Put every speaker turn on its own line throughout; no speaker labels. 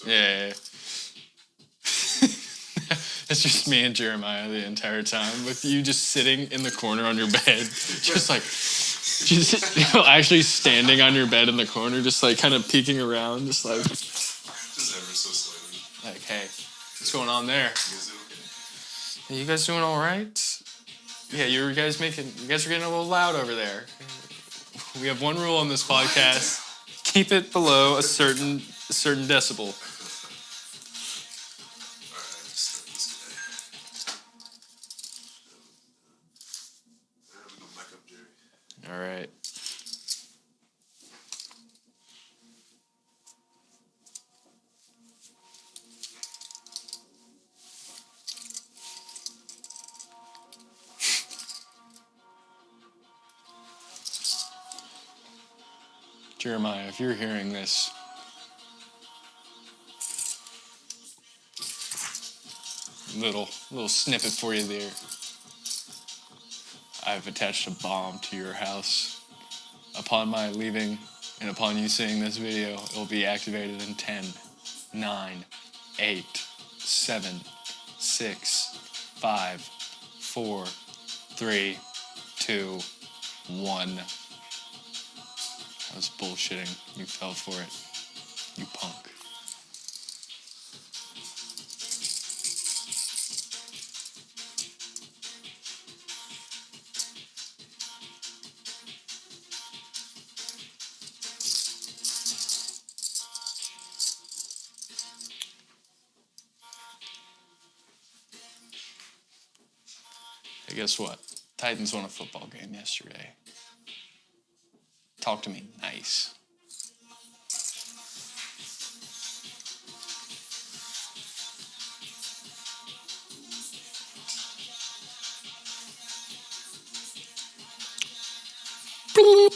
Yeah. It's just me and Jeremiah the entire time, with you just sitting in the corner on your bed, just like, actually standing on your bed in the corner, just like kind of peeking around, just like.
Just ever so slightly.
Like, hey, what's going on there?
You guys doing okay?
Are you guys doing all right? Yeah, you guys are getting a little loud over there. We have one rule on this podcast: keep it below a certain decibel. All right. Jeremiah, if you're hearing this, little snippet for you there. I've attached a bomb to your house. Upon my leaving and upon you seeing this video, it will be activated in 10, 9, 8, 7, 6, 5, 4, 3, 2, 1. I was bullshitting. You fell for it. You punk. Hey, guess what? Titans won a football game yesterday. Talk to me nice. Bloop.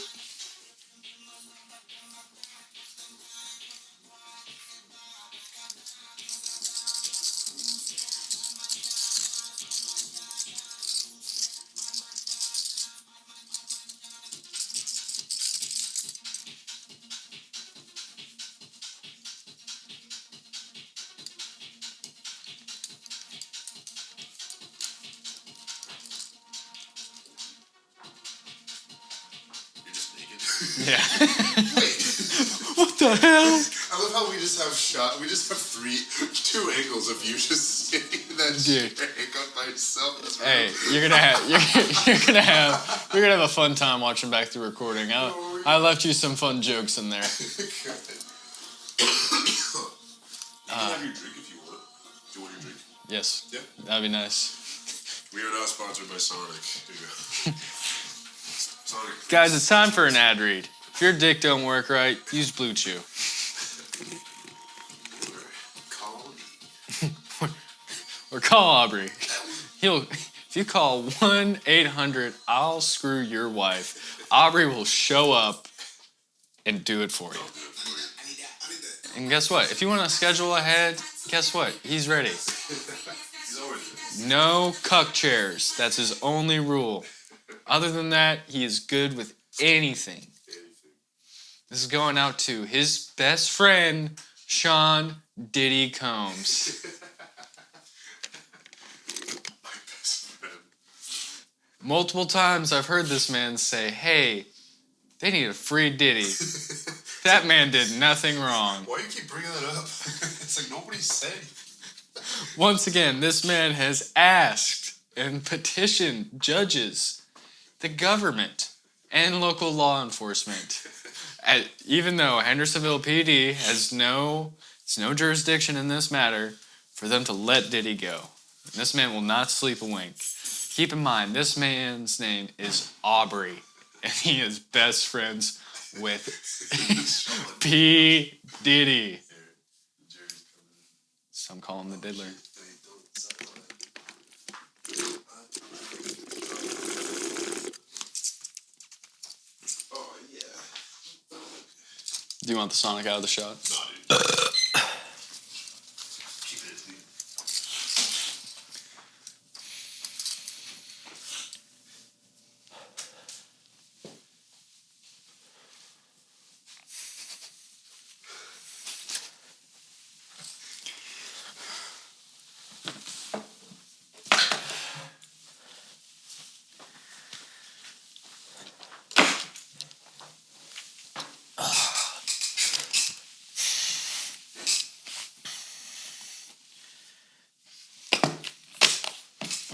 Yeah. What the hell?
I love how we just have two angles of you just sitting in that chair by yourself.
Hey, you're gonna have a fun time watching back the recording. I left you some fun jokes in there.
You can have your drink if you want. Do you want your drink?
Yes.
Yeah.
That'd be nice.
We are not sponsored by Sonic. Here you go. Sonic.
Guys, it's time for an ad read. If your dick don't work right, use Blue Chew.
Call me.
Or call Aubrey. If you call 1-800, I'll screw your wife, Aubrey will show up and do it for you. And guess what? If you want to schedule ahead, guess what? He's ready.
He's always ready.
No cuck chairs. That's his only rule. Other than that, he is good with anything. This is going out to his best friend, Sean Diddy Combs.
My best friend.
Multiple times I've heard this man say, hey, they need a free Diddy. That man did nothing wrong.
Why do you keep bringing that up? It's like nobody said.
Once again, this man has asked and petitioned judges, the government, and local law enforcement. Even though Hendersonville PD has no jurisdiction in this matter, for them to let Diddy go. And this man will not sleep a wink. Keep in mind, this man's name is Aubrey, and he is best friends with P. Diddy. Some call him the Diddler.
Oh, yeah.
Do you want the Sonic out of the shot?
No, dude. Keep it clean.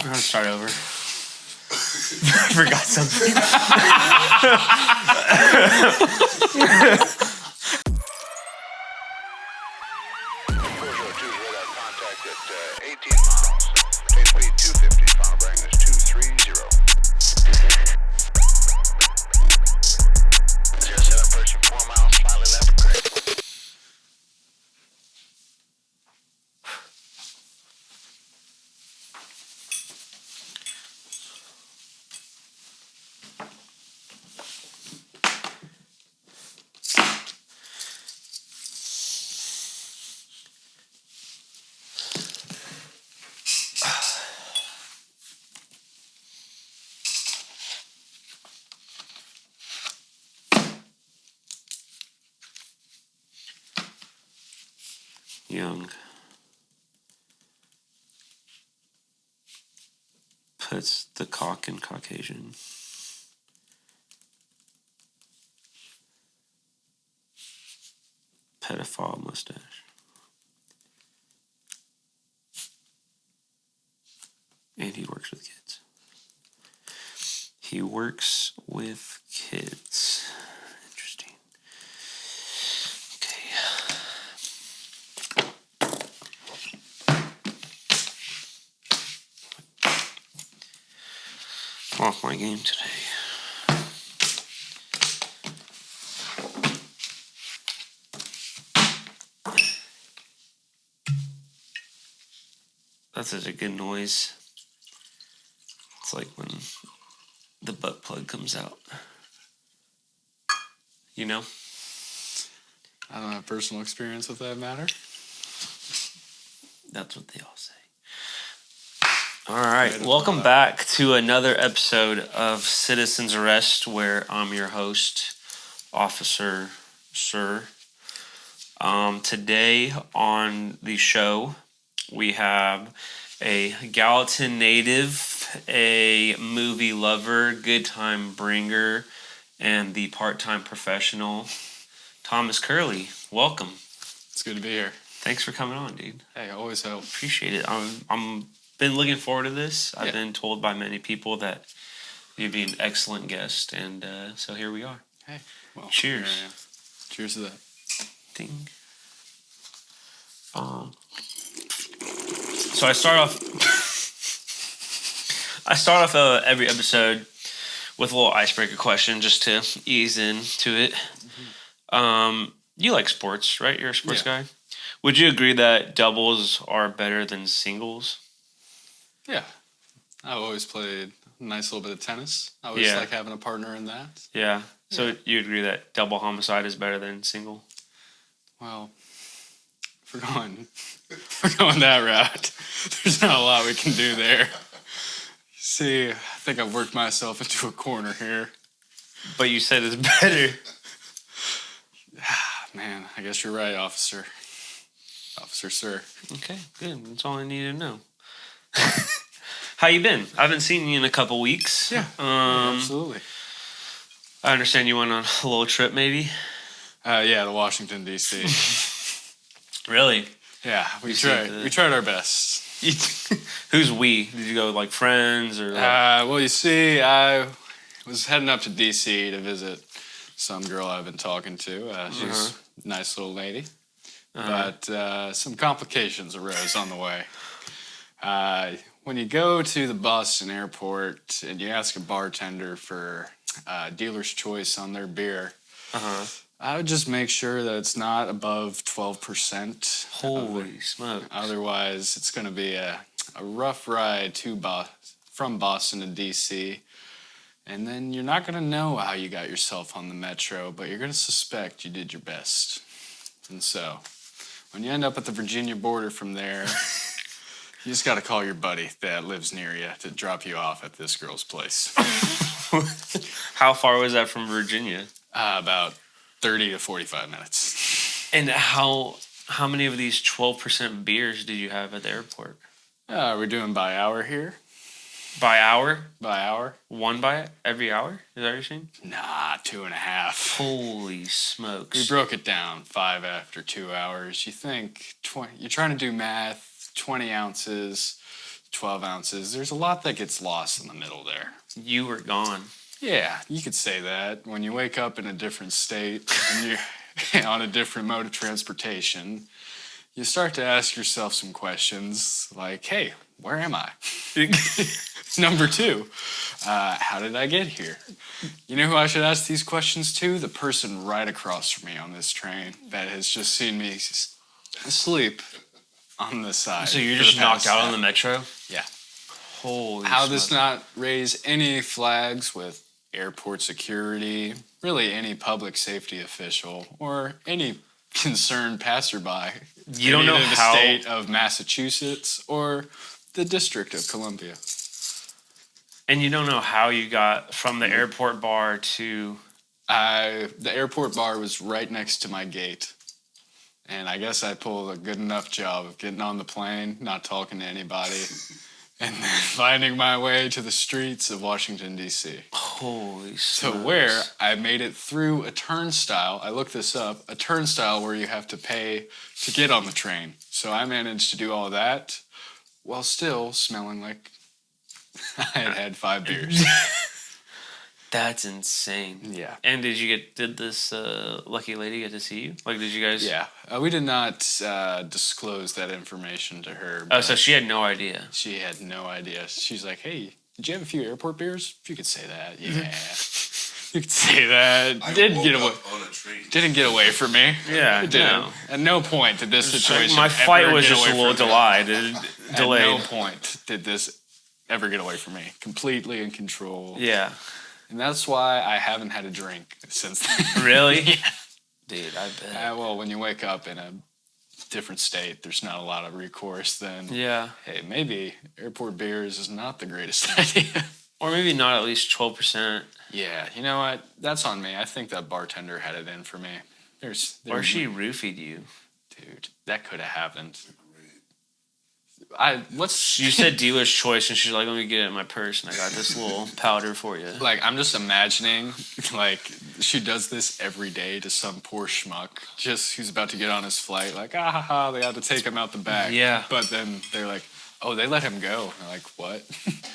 I'm gonna start over. I forgot something. Young puts the cock in Caucasian. Pedophile mustache. And he works with kids. He works with kids. Interesting. Okay. Off my game today. That's such a good noise. It's like when the butt plug comes out. You know?
I don't have personal experience with that matter.
That's what they all say. All right, welcome back to another episode of Citizens Arrest, where I'm your host, Officer Sir. Today on the show, we have a Gallatin native, a movie lover, good time bringer, and the part-time professional, Thomas Curlee. Welcome.
It's good to be here.
Thanks for coming on, dude.
Hey, always help.
Appreciate it. I'm been looking forward to this. I've been told by many people that you'd be an excellent guest, and so here we are.
Hey, well,
cheers.
Cheers to that.
Ding. So I start off every episode with a little icebreaker question just to ease into it. Mm-hmm. You like sports, right? You're a sports guy. Would you agree that doubles are better than singles? Yeah.
I've always played a nice little bit of tennis. I always like having a partner in that.
Yeah. So you agree that double homicide is better than single?
Well, if we're going that route, there's not a lot we can do there. See, I think I've worked myself into a corner here.
But you said it's better.
Man, I guess you're right, Officer. Officer, sir.
Okay, good. That's all I needed to know. How you been? I haven't seen you in a couple weeks.
Yeah, absolutely.
I understand you went on a little trip, maybe?
To Washington, D.C.
Really?
Yeah, we tried our best.
Who's we? Did you go with, like, friends? Or
well, you see, I was heading up to D.C. to visit some girl I've been talking to. She's a nice little lady. But some complications arose on the way. When you go to the Boston airport and you ask a bartender for dealer's choice on their beer, I would just make sure that it's not above 12%.
Holy smoke.
Otherwise, it's going to be a rough ride from Boston to D.C., and then you're not going to know how you got yourself on the metro, but you're going to suspect you did your best. And so, when you end up at the Virginia border from there, you just got to call your buddy that lives near you to drop you off at this girl's place.
How far was that from Virginia?
About 30 to 45 minutes.
And how many of these 12% beers did you have at the airport?
We're doing by hour here.
By hour?
By hour.
One by every hour? Is that what you're saying?
Nah, 2.5.
Holy smokes.
We broke it down 5 after 2 hours. You think you're trying to do math, 20 ounces, 12 ounces. There's a lot that gets lost in the middle there.
You were gone.
Yeah, you could say that. When you wake up in a different state and you're on a different mode of transportation, you start to ask yourself some questions like, hey, where am I? Number two, how did I get here? You know who I should ask these questions to? The person right across from me on this train that has just seen me asleep on the side.
So you're
for the
just knocked
past
out on
half.
the metro?
Yeah.
Holy
How this
smother.
not raise any flags with airport security, really any public safety official, or any concerned passerby?
You don't
in
know
either the
how-
state of Massachusetts or the District of Columbia.
And you don't know how you got from the airport bar to...
The airport bar was right next to my gate. And I guess I pulled a good enough job of getting on the plane, not talking to anybody, and then finding my way to the streets of Washington, D.C.
Holy
To
smokes.
where I made it through a turnstile. I looked this up, a turnstile where you have to pay to get on the train. So I managed to do all that while still smelling like I had 5 beers.
That's insane.
Yeah.
And did this lucky lady get to see you? Like, did you guys...
Yeah. We did not disclose that information to her.
Oh,
But
so she had no idea.
she had no idea. She's like, hey, did you have a few airport beers? You could say that. Yeah. You could say that.
I
Didn't
woke
get away.
up on a train.
Didn't get away from me.
Yeah,
It didn't.
no.
At no point did this situation.
My flight
ever
was
get
just a
away
little
from me.
delayed.
At no point did this ever get away from me. Completely in control.
Yeah.
And that's why I haven't had a drink since then.
Really?
Yeah.
Dude, I bet.
Well, when you wake up in a different state, there's not a lot of recourse then.
Yeah.
Hey, maybe airport beers is not the greatest idea.
Or maybe not at least 12%.
Yeah, you know what? That's on me. I think that bartender had it in for me.
Or she roofied you.
Dude, that could have happened.
You said dealer's choice, and she's like, let me get it in my purse, and I got this little powder for you.
Like, I'm just imagining, like, she does this every day to some poor schmuck, just who's about to get on his flight, like, ah ha ha, they had to take him out the back.
Yeah.
But then they're like, oh, they let him go. And they're like, what?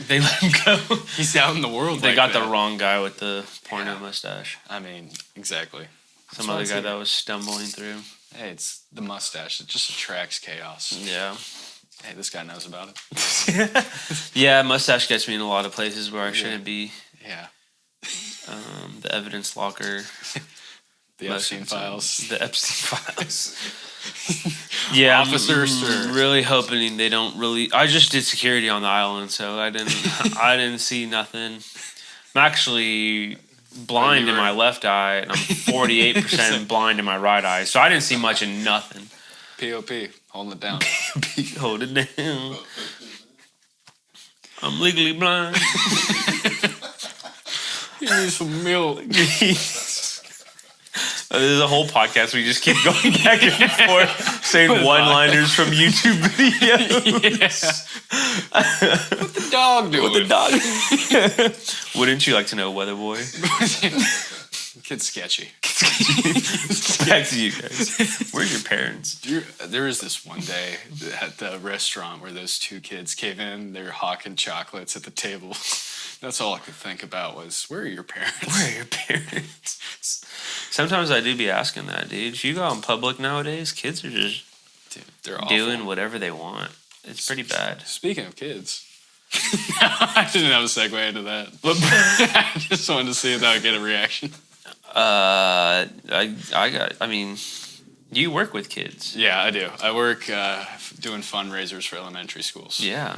They let him go.
He's out in the world.
They
like
got
that.
the wrong guy with the porno
Yeah.
mustache.
I mean, exactly.
Some
That's why
other
it's
guy
like-
that was stumbling through.
Hey, it's the mustache. It just attracts chaos.
Yeah.
Hey, this guy knows about it.
Yeah, mustache gets me in a lot of places where I shouldn't be.
Yeah.
The evidence locker.
The Epstein files.
The Epstein files. Yeah,
Officer,
I'm
sir.
really hoping they don't really. I just did security on the island, so I didn't see nothing. I'm actually blind in my left eye, and I'm 48% blind in my right eye, so I didn't see much in nothing.
POP, holding it down.
Hold it down. I'm legally blind.
You need some milk.
There's a whole podcast where we just keep going back and forth saying one-liners from YouTube videos.
What the dog doing?
With the dog. Wouldn't you like to know, Weather Boy?
Kid's sketchy.
Back to you guys. Where's your parents?
There was this one day at the restaurant where those 2 kids came in. They were hawking chocolates at the table. That's all I could think about was, where are your parents?
Where are your parents? Sometimes I do be asking that, dude. If you go out in public nowadays, kids are just
Dude, they're awful.
doing whatever they want. It's pretty bad.
Speaking of kids, I didn't have a segue into that. I just wanted to see if I would get a reaction.
I mean, you work with kids.
Yeah, I do. I work doing fundraisers for elementary schools.
Yeah.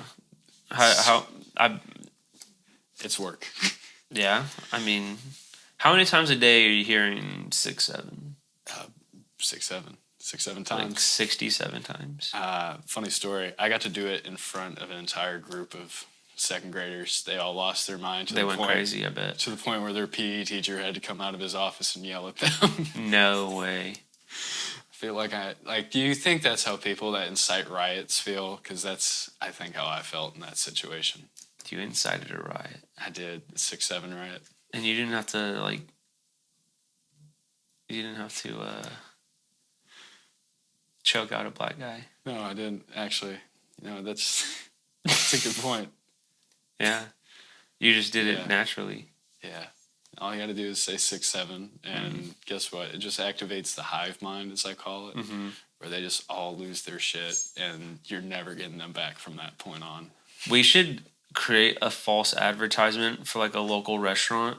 It's work.
Yeah. I mean, how many times a day are you hearing 6, 7?
6, 7
Like
times.
67 times.
Funny story. I got to do it in front of an entire group of 2nd graders. They all lost their mind to
They
the
went
point,
crazy, I bet.
to the point where their PE teacher had to come out of his office and yell at them.
No way.
I feel like do you think that's how people that incite riots feel? Because that's, I think, how I felt in that situation.
You incited a riot.
I did the 6-7 riot.
And you didn't have to, choke out a black guy.
No, I didn't actually. That's That's a good point.
Yeah. You just did it naturally.
Yeah. All you got to do is say 6'7", and guess what? It just activates the hive mind, as I call it, where they just all lose their shit, and you're never getting them back from that point on.
We should create a false advertisement for like a local restaurant.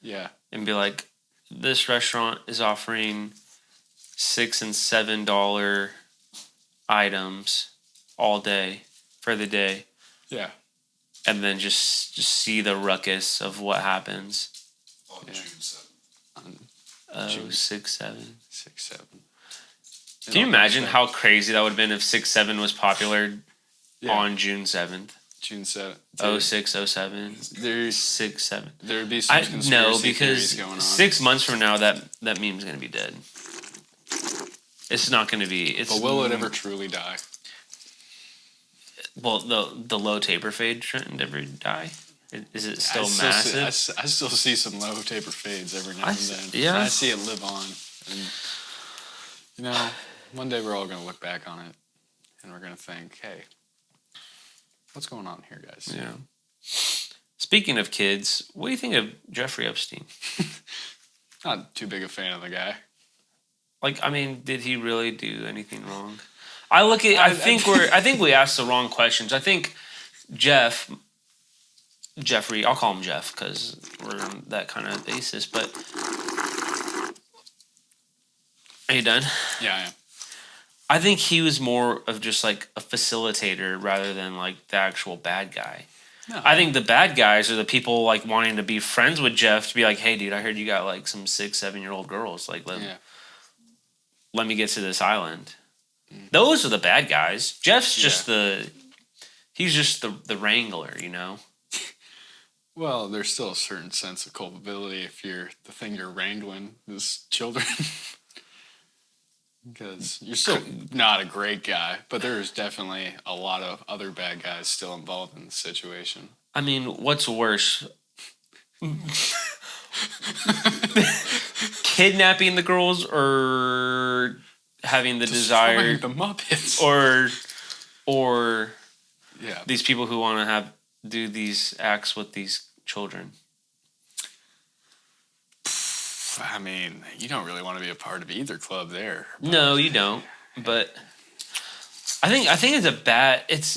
Yeah.
And be like, this restaurant is offering $6 and $7 items all day for the day.
Yeah.
And then just see the ruckus of what happens.
On June 7th.
Oh, 6, 7.
6'7".
Can you imagine how crazy that would have been if 6'7" was popular on June 7th?
June 7th.
06, 07.
There's
6, 7.
There would be some conspiracy theories going on.
6 months from now, that meme's going to be dead. It's not going to be.
But will it ever truly die?
Well, the low taper fade trend ever die? Is it still massive?
I still see some low taper fades every now and then.
Yeah.
I see it live on. And, you know, one day we're all going to look back on it and we're going to think, hey, what's going on here, guys?
Yeah. Speaking of kids, what do you think of Jeffrey Epstein?
Not too big a fan of the guy.
Like, I mean, did he really do anything wrong? I think we asked the wrong questions. I think Jeffrey, I'll call him Jeff because we're on that kind of basis, but are you done?
Yeah, I am.
I think he was more of just like a facilitator rather than like the actual bad guy. No. I think the bad guys are the people like wanting to be friends with Jeff to be like, hey, dude, I heard you got like some 6, 7-year-old girls. Like, let me get to this island. Those are the bad guys. Jeff's just he's just the wrangler, you know?
Well, there's still a certain sense of culpability if the thing you're wrangling is children. Because you're still not a great guy, but there's definitely a lot of other bad guys still involved in the situation.
I mean, what's worse? Kidnapping the girls or having the desire
the Muppets
or
yeah,
these people who want to do these acts with these children?
I mean, you don't really want to be a part of either club there.
No, you don't. But I think it's a bad. It's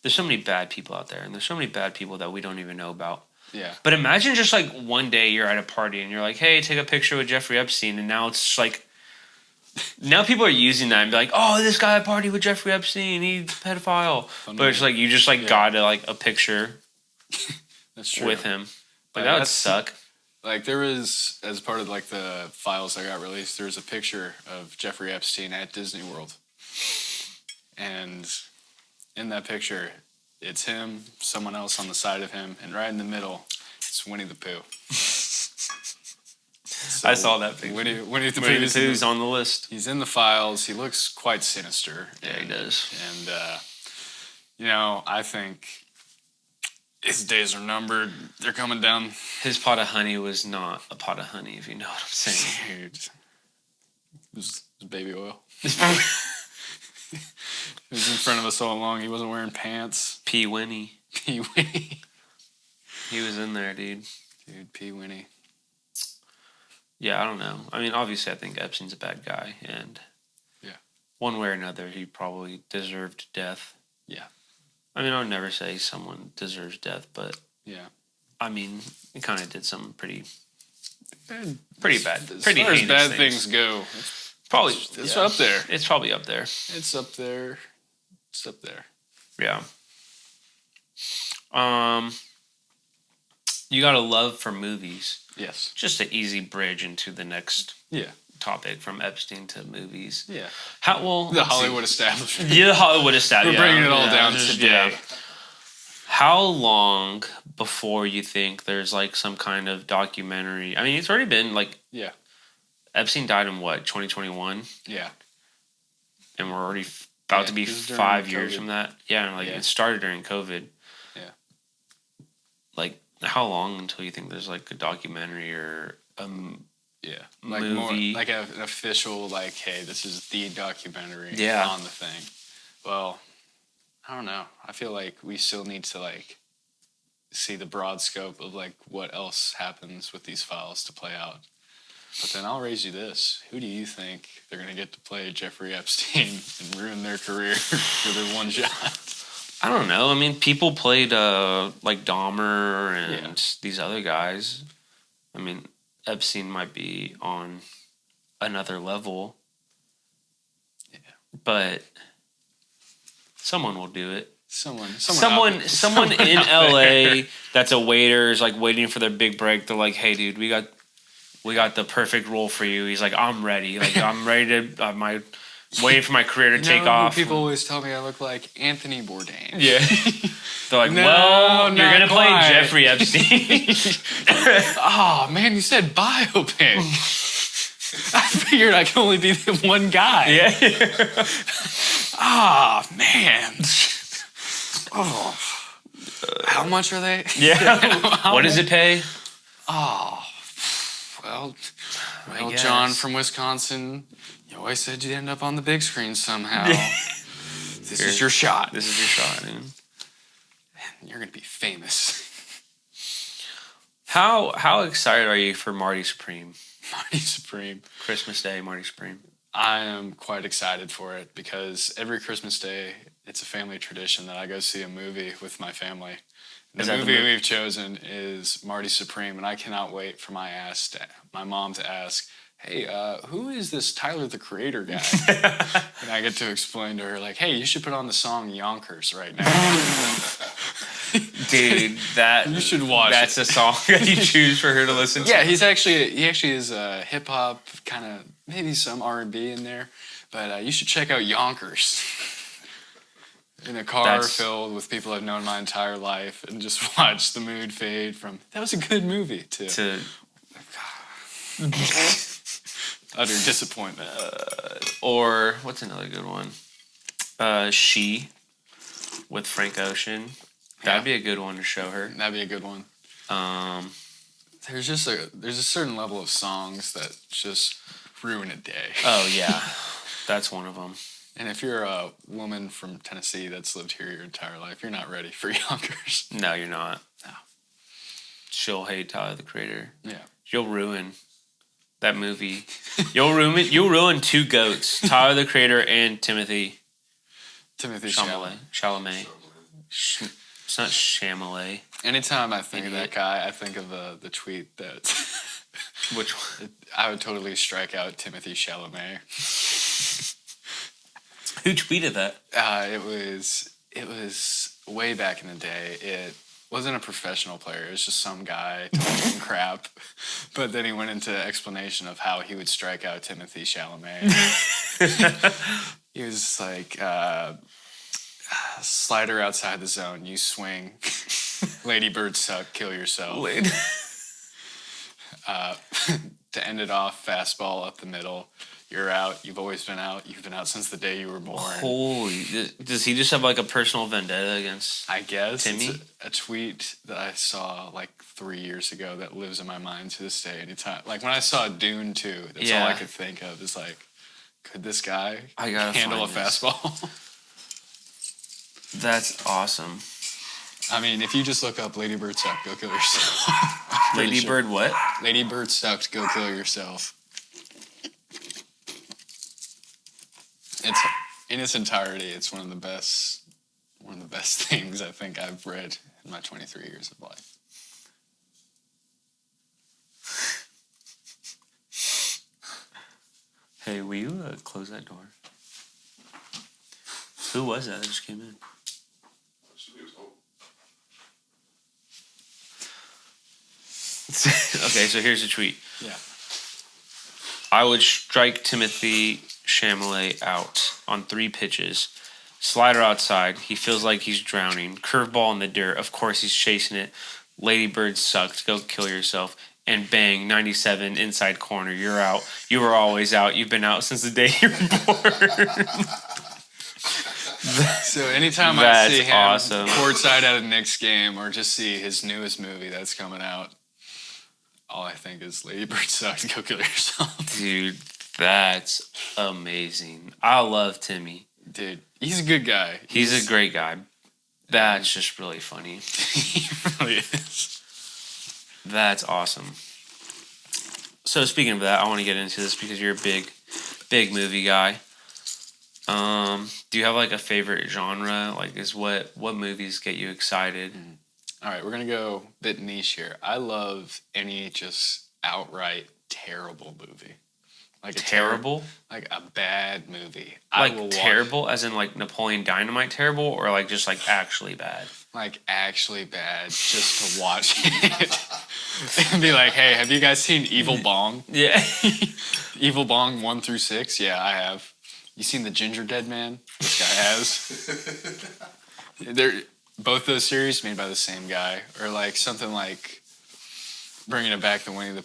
there's so many bad people out there, and there's so many bad people that we don't even know about.
Yeah.
But imagine just like one day you're at a party and you're like, hey, take a picture with Jeffrey Epstein, and now it's just like. Now people are using that and be like, oh, this guy partied with Jeffrey Epstein, he's a pedophile. But it's like you just like got a picture
That's true.
with him. Like that would suck.
Like there was, as part of like the files that got released, there was a picture of Jeffrey Epstein at Disney World. And in that picture, it's him, someone else on the side of him, and right in the middle, it's Winnie the Pooh. So
I saw that picture.
Winnie the
Pooh's on the list.
He's in the files. He looks quite sinister.
Yeah, he does.
And, you know, I think his days are numbered. They're coming down.
His pot of honey was not a pot of honey, if you know what I'm saying.
Dude. It was baby oil. He was in front of us all along. He wasn't wearing pants.
P. Winnie.
P. Winnie.
He was in there, dude.
Dude, P. Winnie.
Yeah, I don't know. I mean, obviously, I think Epstein's a bad guy, and one way or another, he probably deserved death.
Yeah.
I mean, I would never say someone deserves death, but I mean, he kind of did some pretty bad, pretty
as
heinous
bad
things
go.
It's
up there.
It's probably up there.
It's up there. It's up there.
Yeah. You got a love for movies.
Yes.
Just an easy bridge into the next topic from Epstein to movies.
Yeah.
The
Hollywood establishment.
Yeah, the Hollywood establishment.
We're bringing it all down today.
Yeah. How long before you think there's like some kind of documentary? I mean, it's already been like Epstein died in what, 2021?
Yeah.
And we're already about to be 5 years from that. Yeah, and like it started during COVID.
Yeah.
Like, how long until you think there's like a documentary or
like
movie?
More, like an official, like, hey, this is the documentary on the thing. Well, I don't know. I feel like we still need to like see the broad scope of like what else happens with these files to play out. But then I'll raise you this. Who do you think they're going to get to play Jeffrey Epstein and ruin their career for their one shot?
I don't know. I mean, people played like Dahmer and these other guys. I mean, Epstein might be on another level. Yeah. But someone will do it. Someone in LA that's a waiter is like waiting for their big break. They're like, "Hey, dude, we got the perfect role for you." He's like, "I'm ready. Like, I'm ready to. Waiting for my career to take off."
People always tell me I look like Anthony Bourdain.
Yeah. They're like, "Well, you're gonna play Jeffrey Epstein."
Oh man, you said biopic. I figured I could only be the one guy.
Yeah.
Ah, man. Oh. How much are they?
Yeah. What does it pay?
Oh. Well, John from Wisconsin, you always said you'd end up on the big screen somehow. This is your shot.
This is your shot, dude.
And you're going to be famous.
How excited are you for Marty Supreme?
Marty Supreme.
Christmas Day, Marty Supreme.
I am quite excited for it because every Christmas Day, it's a family tradition that I go see a movie with my family. The movie we've chosen is Marty Supreme, and I cannot wait for my mom to ask, "Hey, who is this Tyler the Creator guy?" And I get to explain to her, like, "Hey, you should put on the song Yonkers right now."
Dude,
you should watch.
That's a song that you choose for her to listen to.
Yeah, he actually is hip hop, kind of maybe some R&B in there, but you should check out Yonkers. In a car filled with people I've known my entire life, and just watch the mood fade from "that was a good movie" to utter disappointment.
Or what's another good one? She with Frank Ocean. That'd be a good one to show her.
That'd be a good one. There's a certain level of songs that just ruin a day.
Oh yeah, that's one of them.
And if you're a woman from Tennessee that's lived here your entire life, you're not ready for Yonkers.
No, you're not.
No.
She'll hate Tyler the Creator.
Yeah.
You'll ruin that movie. You'll ruin two goats, Tyler the Creator and Timothy Chalamet. It's not Chalamet.
Anytime I think of that guy, I think of the tweet that...
Which one?
I would totally strike out Timothy Chalamet.
Who tweeted that?
It was way back in the day. It wasn't a professional player. It was just some guy talking crap. But then he went into explanation of how he would strike out Timothy Chalamet. He was just like, slider outside the zone, you swing. Lady bird suck, kill yourself. To end it off, fastball up the middle. You're out. You've always been out. You've been out since the day you were born.
Holy! Does he just have like a personal vendetta against?
I guess
Timmy?
It's a tweet that I saw like 3 years ago that lives in my mind to this day. Anytime, like when I saw Dune 2, that's all I could think of. Is like, could this guy handle a fastball?
That's awesome.
I mean, if you just look up "Lady Bird Sucked," go kill yourself.
Lady Bird what?
Lady Bird Sucked, go kill yourself. It's in its entirety. It's one of the best things I think I've read in my 23 years of life.
Hey, will you close that door? Who was that just came in? Okay, so here's a tweet.
Yeah.
I would strike Timothy Chalamet out on 3 pitches. Slider outside. He feels like he's drowning. Curveball in the dirt. Of course he's chasing it. Lady Bird sucked. Go kill yourself. And bang, 97 inside corner. You're out. You were always out. You've been out since the day you were born.
So anytime I see him courtside at a Knicks game or just see his newest movie that's coming out, all I think is Lady Bird sucks, go kill yourself.
Dude, that's amazing. I love Timmy.
Dude, he's a good guy.
He's a great guy. That's just really funny.
He really is.
That's awesome. So speaking of that, I want to get into this because you're a big movie guy. Do you have like a favorite genre? Like, what movies get you excited?
All right, we're gonna go a bit niche here. I love any just outright terrible movie. Like a
Terrible?
like a bad movie.
Like
I will
terrible, as in like Napoleon Dynamite terrible, or like just like actually bad?
like actually bad just to watch it and be like, hey, have you guys seen Evil Bong?
Yeah.
Evil Bong 1 through 6? Yeah, I have. You seen The Ginger Dead Man? This guy has. They're both those series made by the same guy, or like something like bringing it back to Winnie the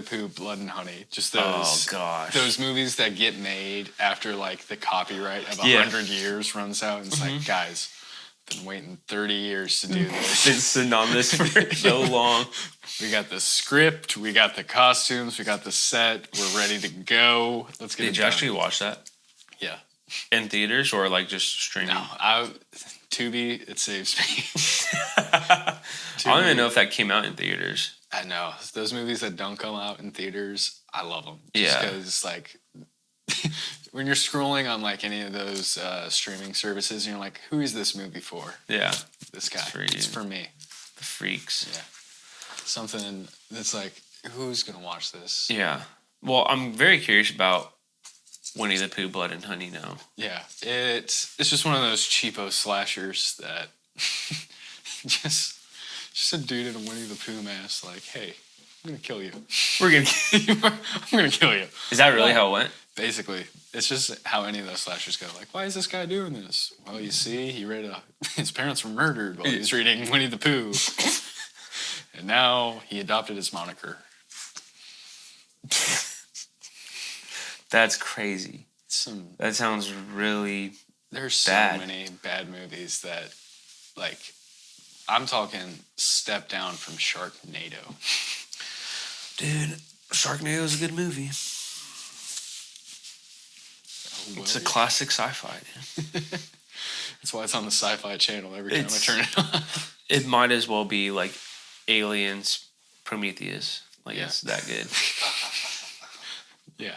Pooh, Blood and Honey. Just those.
Oh gosh.
Those movies that get made after like the copyright of 100 years runs out, and it's like, guys, I've been waiting 30 years to do this.
Been sitting on this for so long.
We got the script, we got the costumes, we got the set. We're ready to go. Let's get it
Did you
done.
actually watch that
Yeah.
in theaters or like just streaming?
No, Tubi, it saves me.
I don't even know if that came out in theaters.
I know. Those movies that don't come out in theaters, I love them.
Yeah.
Because, like, when you're scrolling on, like, any of those streaming services, and you're like, who is this movie for?
Yeah.
This guy.
for you.
It's for me.
The freaks.
Yeah. Something that's like, who's going to watch this?
Yeah. Well, I'm very curious about Winnie the Pooh, Blood and Honey now.
Yeah. It's just one of those cheapo slashers that just a dude in a Winnie the Pooh mask, like, hey, I'm going to kill you.
We're gonna.
I'm going to kill you.
Is that really how it went?
Basically, it's just how any of those slashers go. Like, why is this guy doing this? Well, you see, his parents were murdered while he was reading Winnie the Pooh. And now he adopted his moniker.
That's crazy.
Some
That sounds really.
There's so
bad.
many bad movies that, like, I'm talking step down from Sharknado.
Dude, Sharknado is a good movie. It's a classic sci-fi. Dude.
That's why it's on the Sci-Fi Channel every time I turn it on.
It might as well be like Aliens, Prometheus. Like
Yeah.
it's that good.
Yeah.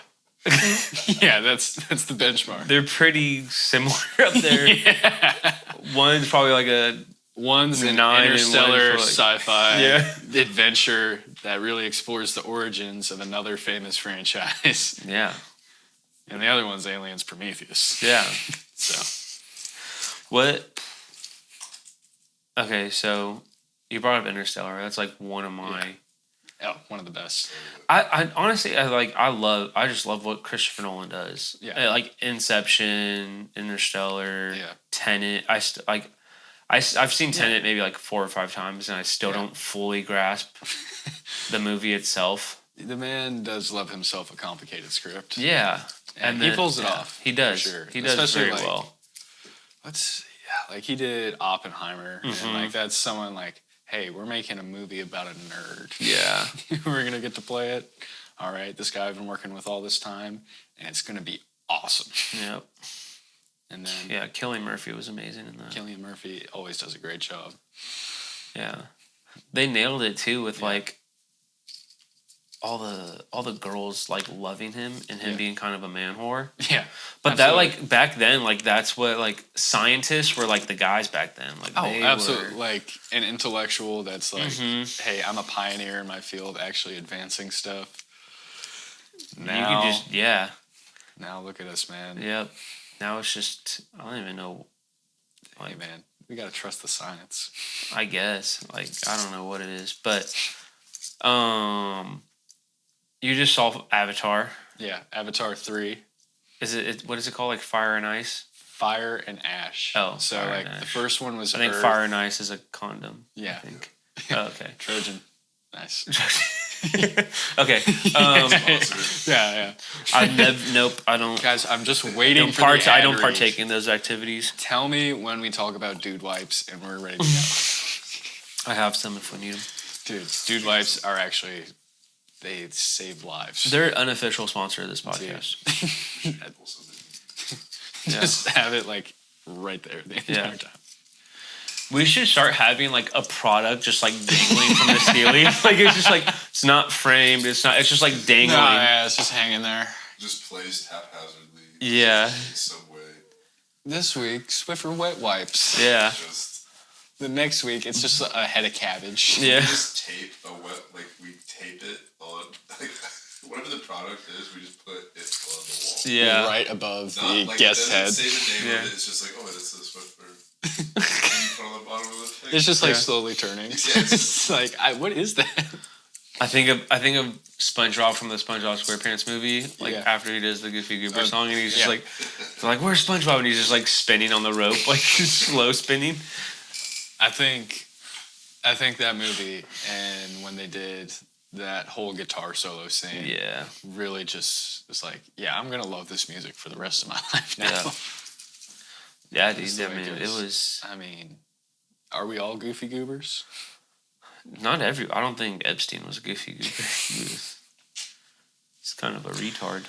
Yeah, that's the benchmark.
They're pretty similar up there.
Yeah.
One's probably like a
One's an
9 and
interstellar
one's like-
sci-fi
Yeah.
adventure that really explores the origins of another famous franchise.
yeah.
And the other one's Aliens Prometheus.
Yeah.
So,
What? Okay, so you brought up Interstellar. That's like one of my.
one of the best.
I honestly I just love what Christopher Nolan does.
Yeah.
Like Inception, Interstellar,
Yeah.
Tenet. I've seen Tenet maybe like 4 or 5 times, and I still don't fully grasp the movie itself.
The man does love himself a complicated script.
Yeah,
And he pulls it off.
He does.
For sure.
He does
Especially,
very
like,
well.
Like he did Oppenheimer.
Mhm.
And like that's someone like, hey, we're making a movie about a nerd.
Yeah.
We're going to get to play it. All right, this guy I've been working with all this time, and it's going to be awesome.
Yep.
And then
Yeah, Cillian Murphy was amazing in that.
Cillian Murphy always does a great job.
Yeah, they nailed it too with like all the girls like loving him and him being kind of a man whore.
Yeah.
But
absolutely.
that like back then, like that's what like scientists were like the guys back then. Like they
absolutely.
were.
Like an intellectual that's like,
Mhm.
hey, I'm a pioneer in my field, actually advancing stuff.
You
Now,
could just
now look at us, man.
Yep. Now it's just I don't even know.
Hey, man, we got to trust the science.
I guess like I don't know what it is, but you just saw Avatar.
Yeah, Avatar 3.
Is it what is it called? Like Fire and Ice?
Fire and Ash.
Oh,
so
Fire
like
and
the
Ash.
first one was
I think
Earth.
Fire and Ice is a condom.
Yeah.
I think. Oh, okay.
Trojan. Nice.
Okay.
Yeah.
Nope. I don't.
Guys, I'm just waiting
Don't
for the ad
I don't
read.
partake in those activities.
Tell me when we talk about dude wipes and we're ready to go.
I have some if we need them.
Dude wipes are actually, they save lives.
They're an unofficial sponsor of this podcast.
Just have it like right there the entire time.
We should start having like a product just like dangling from the ceiling. Like it's just like it's not framed. It's just like dangling.
No, yeah, it's just hanging there.
Just placed haphazardly.
Yeah.
Some way.
This week, Swiffer wet wipes.
Yeah.
Just
The next week, it's just a head of cabbage.
Yeah.
we just tape we tape it on like whatever the product is. We just put it on the wall.
Yeah.
Right above
Not,
the
like,
guest
it
head.
doesn't say the name
Yeah.
of it. It's just like, oh, this is Swiffer. Put on the bottom of the thing.
It's just like slowly turning. It's like, what is that?
I think of SpongeBob from the SpongeBob SquarePants movie, like after he does the Goofy Goober song, and he's just like, they're like, where's SpongeBob? And he's just like spinning on the rope, like slow spinning.
I think that movie and when they did that whole guitar solo scene, really just was like, I'm gonna love this music for the rest of my life now.
Yeah, dude. I mean, it was.
I mean, are we all Goofy Goobers?
Not every. I don't think Epstein was a Goofy Goober. He's kind of a retard.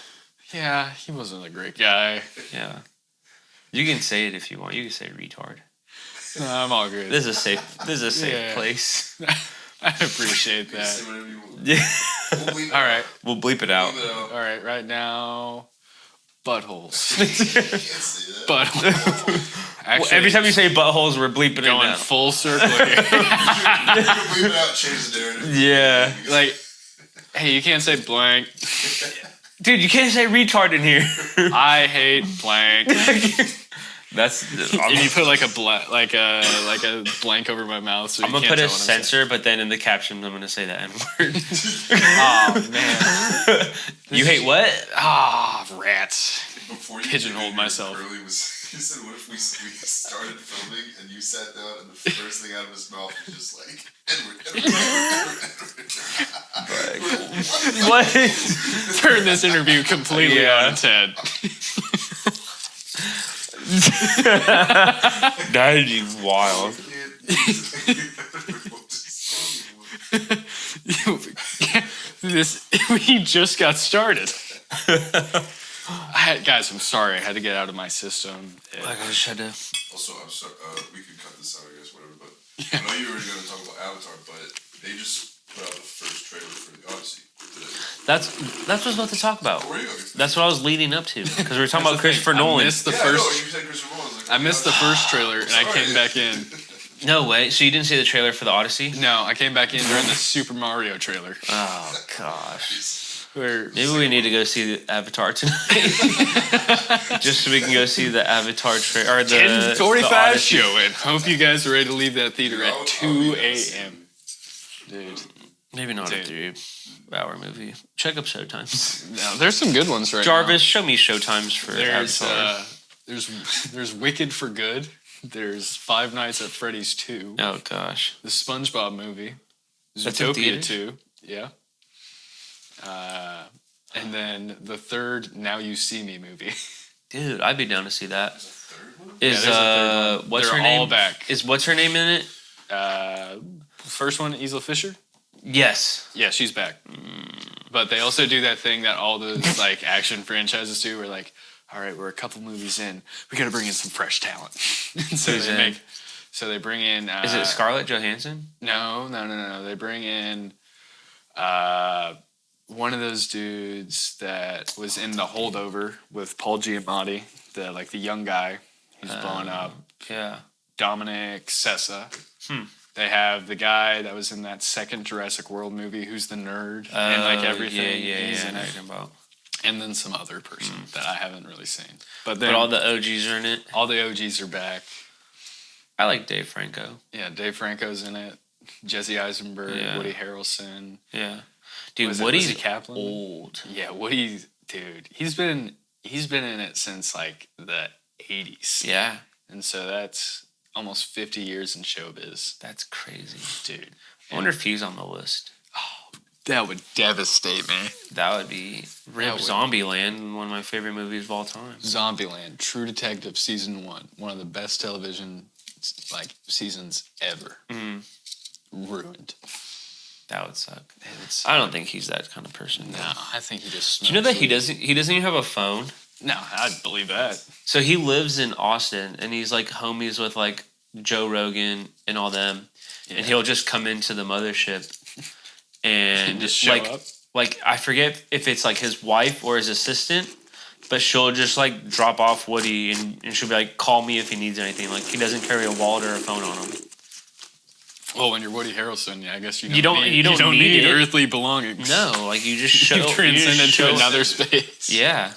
Yeah, he wasn't a great guy.
Yeah. You can say it if you want. You can say retard.
No, I'm all good.
This is a safe place.
I appreciate
You can say
that.
whatever you want.
Yeah.
We'll bleep it
All right,
We'll bleep it out.
Bleep it out.
all right. Right now, buttholes.
Can't say that.
Buttholes. Actually,
Every time you say buttholes, we're bleeping it
going
out.
full circle here.
You can bleep it out. Change the narrative.
Yeah.
Like, hey, you can't say blank.
Dude, you can't say retard in here.
I hate blank.
That's.
If you put like a blank over my mouth, so
I'm
you
gonna
can't
put a
tell what I'm saying.
censor, but then in the caption, I'm gonna say the N word.
Oh man.
You hate what?
Rats.
Before you
Pigeonholed myself.
Curlee he said, what if we started filming and you sat down and the first thing out of his mouth was just like, Edward.
What?
Turn this interview completely on its head.
That'd be wild.
We just got started. Guys, I'm sorry. I had to get out of my system.
Like I just had to.
Also, I'm sorry, we could cut this out, I guess, whatever, but I know you were going to talk about Avatar, but they just put out the first trailer for the Odyssey today.
That's what I was about to talk about.
Where are you?
That's what I was leading up to because we were talking
That's
about
the
Christopher
thing.
Nolan.
I missed the
Yeah,
first.
no, you said Christopher Nolan.
I missed the first trailer and I came back in.
No way. So you didn't see the trailer for the Odyssey?
No, I came back in during the Super Mario trailer.
Oh gosh.
Where
Maybe we need to go see the Avatar tonight, just so we can go see the Avatar trailer or the
10:45
Odyssey.
showing. Hope you guys are ready to leave that theater at 2 a.m. Dude,
Maybe not a
Dude.
3-hour movie. Check up showtimes.
no, there's some good ones right
Jarvis, show me showtimes for
now. There's
Avatar.
there's Wicked for Good. There's Five Nights at Freddy's 2.
Oh gosh.
The SpongeBob movie.
That's in
Zootopia
theaters?
2. Yeah. And then the third Now You See Me movie.
Dude, I'd be down to see that.
Third one?
Is
there's a third one.
what's
They're
her name?
all back.
Is what's her name in it?
First one, Isla Fisher.
Yes.
Yeah, she's back. But they also do that thing that all the like action franchises do, where like, all right, we're a couple movies in, we got to bring in some fresh talent. so
Who's
they
in?
make, so they bring in.
Is it Scarlett Johansson?
No. They bring in one of those dudes that was in The Holdover with Paul Giamatti, the young guy. He's blowing up.
Yeah.
Dominic Sessa. They have the guy that was in that second Jurassic World movie, who's the nerd and like everything. He's
Yeah.
in
I know
it.
what you're talking about.
And then some other person that I haven't really seen. But then
But all the OGs are in it.
all the OGs are back.
I like Dave Franco.
Yeah, Dave Franco's in it. Jesse Eisenberg,
Yeah.
Woody Harrelson.
Yeah. Dude,
Was it
Woody's
Lizzie Kaplan?
old.
Yeah, Woody, dude, he's been in it since like the 80s.
Yeah.
And so that's almost 50 years in showbiz.
That's crazy.
Dude.
I wonder if he's on the list.
That would devastate me.
That would be
That would-
Zombieland, one of my favorite movies of all time.
Zombieland, True Detective season 1, one of the best television like seasons ever. Ruined.
That would suck.
It's,
I don't think he's that kind of person.
no, I think he just.
Do you know that he
smokes
doesn't? He doesn't even have a phone.
weed. No, I'd believe that.
So he lives in Austin, and he's like homies with like Joe Rogan and all them,
Yeah.
and he'll just come into the mothership and
Just show
like
up.
like I forget if it's like his wife or his assistant, but she'll just like drop off Woody and she'll be like, call me if he needs anything. Like he doesn't carry a wallet or a phone on him.
Well, when you're Woody Harrelson, yeah, I guess
You don't need it.
earthly belongings.
No, like you just show.
You've transcended
show
to another space.
Yeah.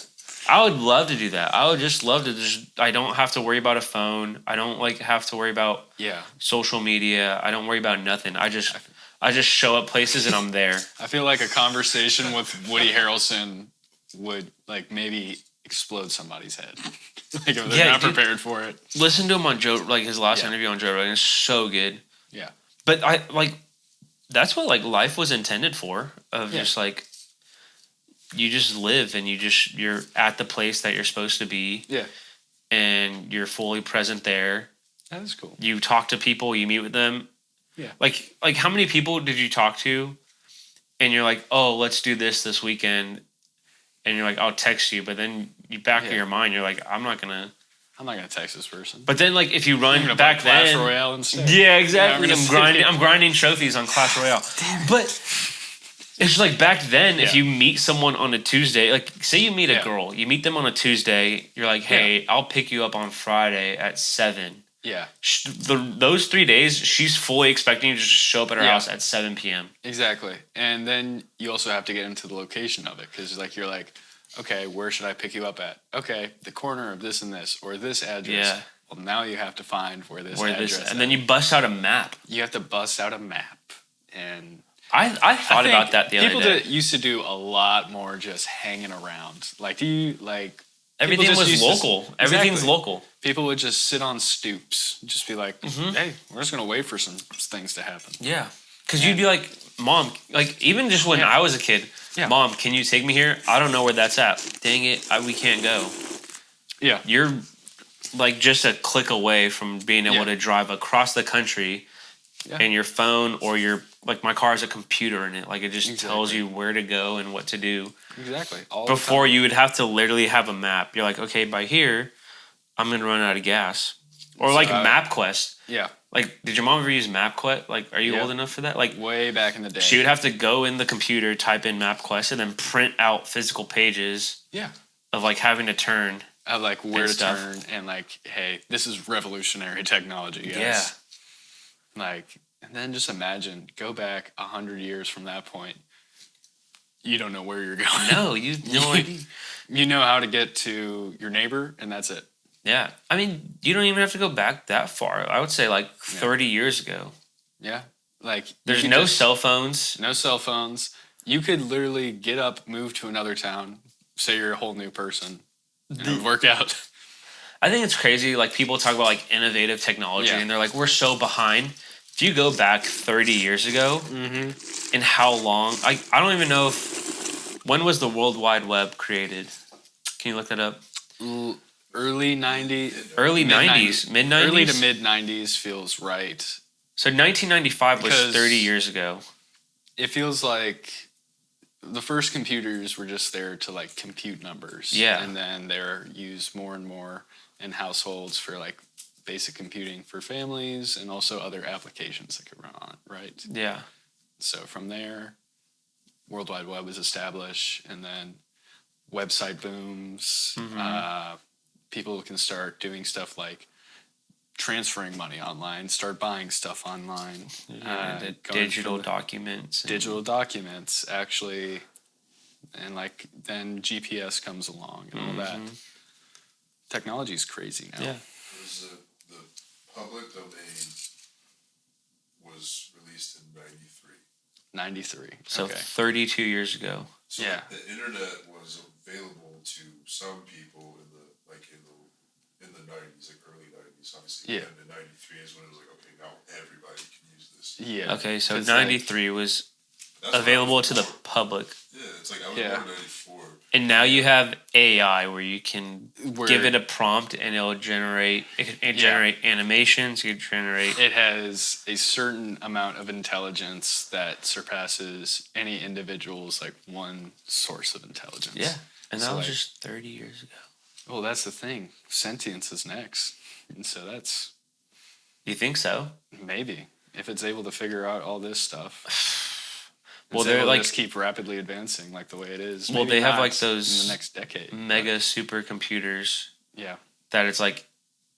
I would love to do that. I would just love to I don't have to worry about a phone. I don't like have to worry about social media. I don't worry about nothing. I just show up places and I'm there.
I feel like a conversation with Woody Harrelson would like maybe explode somebody's head. Like if they're not prepared for it.
Listen to him on Joe, like his last interview on Joe Rogan. It's so good.
Yeah.
But that's what like life was intended for. Just like you just live and you're at the place that you're supposed to be.
Yeah.
And you're fully present there.
That is cool.
You talk to people, you meet with them.
Yeah.
Like how many people did you talk to? And you're like, oh, let's do this weekend. And you're like, I'll text you. But then you back of your mind, you're like, I'm not gonna text this person. But then like if you run back then,
Clash Royale instead.
Yeah, exactly.
Yeah,
I'm grinding trophies on Clash Royale.
Damn it.
But it's just like back then, if you meet someone on a Tuesday, like say you meet a girl, you meet them on a Tuesday, you're like, hey, I'll pick you up on Friday at 7.
Yeah.
Those 3 days, she's fully expecting you to just show up at her house at 7 p.m.
Exactly. And then you also have to get into the location of it because like you're like, okay, where should I pick you up at? Okay, the corner of this and this or this address.
Yeah.
Well, now you have to find where this address is.
And then you bust out a map.
You have to bust out a map. And
I thought about that the other day.
People used to do a lot more just hanging around. Like, do you, like...
Everything was local. Everything's local.
People would just sit on stoops. Just be like, hey, we're just going to wait for some things to happen.
Yeah. Because you'd be like, Mom, like, even just when I was a kid, Mom, can you take me here? I don't know where that's at. Dang it, we can't go.
Yeah.
You're, like, just a click away from being able to drive across the country and your phone or your... Like, my car has a computer in it. Like, it just tells you where to go and what to do.
Exactly.
Before, you would have to literally have a map. You're like, okay, by here, I'm going to run out of gas. Or, like, MapQuest.
Yeah.
Like, did your mom ever use MapQuest? Like, are you old enough for that? Like,
way back in the day.
She would have to go in the computer, type in MapQuest, and then print out physical pages.
Yeah.
Of, like, having to turn.
Of, like, where to turn. And, like, hey, this is revolutionary technology, guys. Yeah. Like... And then just imagine, go back 100 years from that point. You don't know where you're going.
No, you have no idea.
You know how to get to your neighbor, and that's it.
Yeah. I mean, you don't even have to go back that far. I would say like 30 years ago.
Yeah. Like
there's no cell phones.
No cell phones. You could literally get up, move to another town, say you're a whole new person, and it would work out.
I think it's crazy. Like people talk about like innovative technology, and they're like, we're so behind. If you go back 30 years ago, and how long... I don't even know if... When was the World Wide Web created? Can you look that up?
Early 90s.
Early 90s. Mid-90s?
Early to mid-90s feels right.
So 1995 was 30 years ago.
It feels like the first computers were just there to like compute numbers.
Yeah.
And then they're used more and more in households for like basic computing for families and also other applications that could run on it, right?
Yeah.
So from there, World Wide Web was established, and then website booms. People can start doing stuff like transferring money online, start buying stuff online.
The digital documents.
Digital documents, actually. And like then GPS comes along and all that. Technology is crazy now.
Yeah.
The public domain was released in 93.
93.
So 32 years ago.
So the internet was available to some people in the 90s, like early 90s. Obviously, and in 93 is when it was like, okay, now everybody can use this.
Yeah.
Okay, so 93 was available to the public.
Yeah, it's like I was born in 94.
And now you have AI where you can give it a prompt and it'll generate animations, it
has a certain amount of intelligence that surpasses any individual's like one source of intelligence.
Yeah. And that was just 30 years ago.
Well, that's the thing. Sentience is next. And so that's
You think so?
maybe if it's able to figure out all this stuff.
Well,
It's
they're
able to
like
just keep rapidly advancing like the way it is.
Well,
Maybe
they have
not
like those
in the next decade.
mega supercomputers
Yeah.
that it's like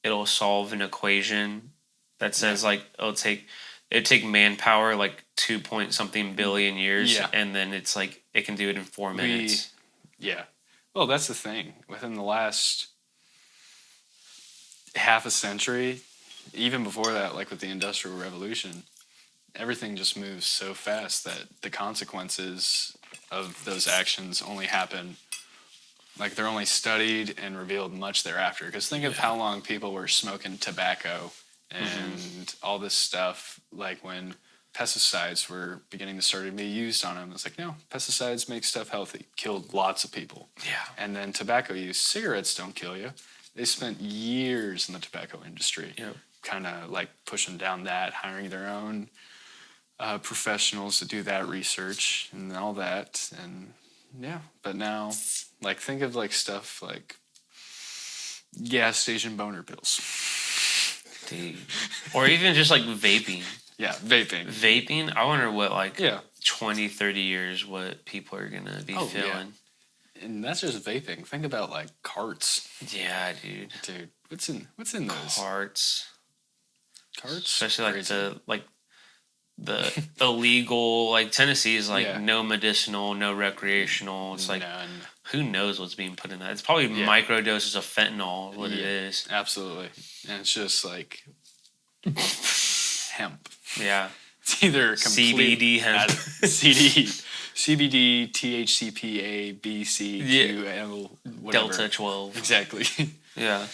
it'll solve an equation that says like it'd take manpower like 2 point something billion years,
Yeah.
and then it's like it can do it in 4 minutes.
Yeah. Well, that's the thing. Within the last half a century, even before that, like with the Industrial Revolution, everything just moves so fast that the consequences of those actions only happen, like they're only studied and revealed much thereafter. Because think of how long people were smoking tobacco and all this stuff, like when pesticides were beginning to start to be used on them. It's like, no, pesticides make stuff healthy. Killed lots of people.
Yeah.
And then tobacco use. Cigarettes don't kill you. They spent years in the tobacco industry, kind of like pushing down that, hiring their own professionals to do that research and all that. And yeah, but now, like, think of like stuff like gas station boner pills.
Dude. Or even just like vaping.
Yeah, vaping.
Vaping, I wonder what like
Yeah.
20, 30 years what people are gonna be feeling.
And that's just vaping. Think about like carts.
Yeah, dude.
Dude, what's in those?
Carts.
Carts?
Especially like
Crazy.
the illegal, like Tennessee is like
Yeah.
no medicinal, no recreational. It's like
None.
who knows what's being put in that? It's probably micro doses of fentanyl, what it is.
Absolutely. And it's just like hemp.
Yeah.
It's either complete
CBD hemp.
CBD, THCPA, BCQL, whatever.
Delta 12.
Exactly.
Yeah.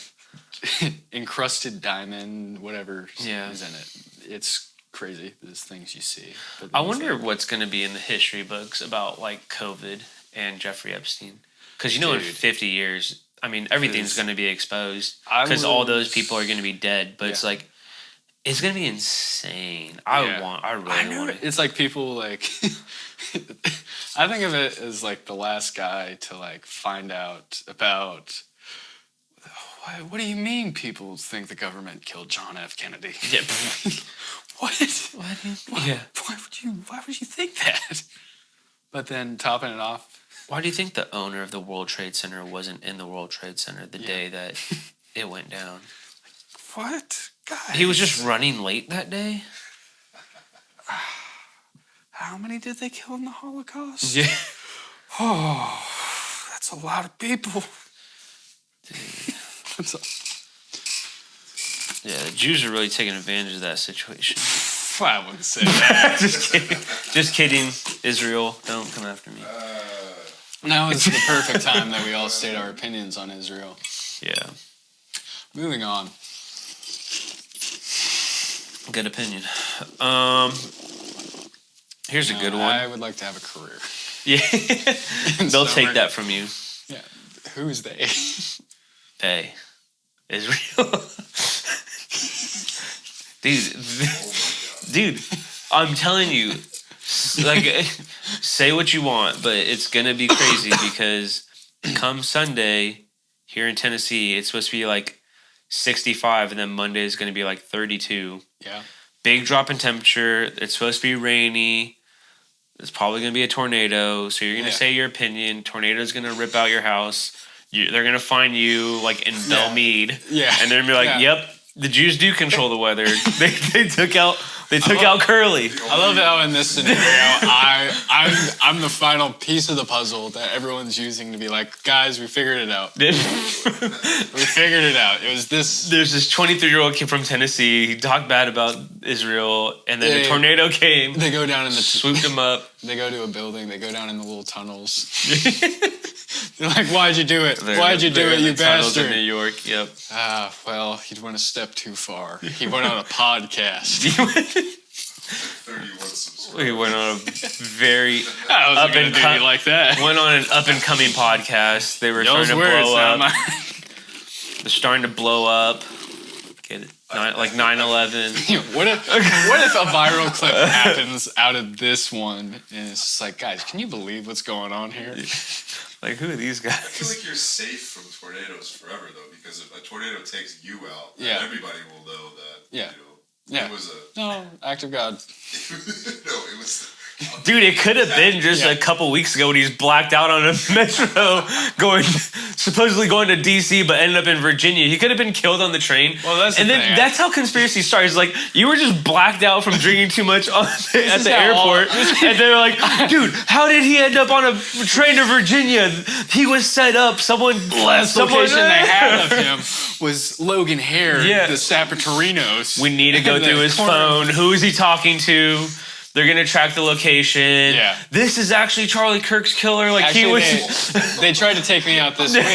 Encrusted diamond, whatever
Yeah.
is in it. It's crazy, those things you see. But
I
it's
wonder
like,
what's going to be in the history books about like COVID and Jeffrey Epstein. Because, you know, in
Dude.
50 years, I mean, everything's
'Cause
going to be exposed.
I
Because all
was-
those people are going to be dead. But it's like, it's going to be insane. I really want it.
It's like people like I think of it as like the last guy to like find out about what do you mean people think the government killed John F. Kennedy?
Yeah.
What?
Yeah.
Why would you think that? But then topping it off,
Why do you think the owner of the World Trade Center wasn't in the World Trade Center the day that it went down?
what? Guys,
He was just running late that day?
How many did they kill in the Holocaust?
Yeah.
Oh, that's a lot of people. That's
Yeah, the Jews are really taking advantage of that situation.
I wouldn't say that.
Just kidding. Just kidding. Israel, don't come after me.
Now is the perfect time that we all state our opinions on Israel.
Yeah.
Moving on.
Good opinion. Here's a good one.
I would like to have a career.
Yeah. They'll
So
take
we're-
that from you.
Yeah. Who's they?
Hey. Israel. Dude, I'm telling you, like, say what you want, but it's gonna be crazy because come Sunday here in Tennessee, it's supposed to be like 65, and then Monday is gonna be like 32.
Yeah.
Big drop in temperature. It's supposed to be rainy. It's probably gonna be a tornado. So you're gonna say your opinion. Tornado's gonna rip out your house. They're gonna find you like in Belmead.
Yeah.
And they're gonna be like, "Yep, the Jews do control the weather. they took out Curlee."
I love how in this scenario, I'm the final piece of the puzzle that everyone's using to be like, guys, we figured it out. We figured it out. It was this.
There's this 23-year-old kid from Tennessee. He talked bad about Israel, and then a tornado came.
They go down in the
swooped him up.
They go to a building. They go down in the little tunnels. They're like, "Why'd you do it? Why'd you do it, you
bastard?" In New
bastard?"
York. Yep.
Well, he went a step too far. He went on a podcast.
31 subscribers.
He went on a very
I
up
was
and
gonna do you like that.
went on an up and coming podcast. They were
Those
starting to
words,
blow
not
up.
mine.
They're starting to blow up. Get it? Like 9/11.
What if a viral clip happens out of this one and it's just like, guys, can you believe what's going on here?
Like, who are these
I feel
guys?
like you're safe from tornadoes forever, though, because if a tornado takes you out, then
Yeah.
everybody will know that.
Yeah.
You know,
Yeah.
It was
No, act of God.
no, it was.
Dude, it could have been just a couple weeks ago when he's blacked out on a metro supposedly going to DC, but ended up in Virginia. He could have been killed on the train.
Well, that's
and
the
then
thing.
that's how conspiracy starts. Like, you were just blacked out from drinking too much at the airport. And they're like, dude, how did he end up on a train to Virginia? He was set up.
Last location they had of him was Logan Hare,
Yeah.
the Sapatorinos.
We need to go through his phone. Who is he talking to? They're gonna track the location.
Yeah.
This is actually Charlie Kirk's killer. Like,
Actually,
he was.
they tried to take me out this week.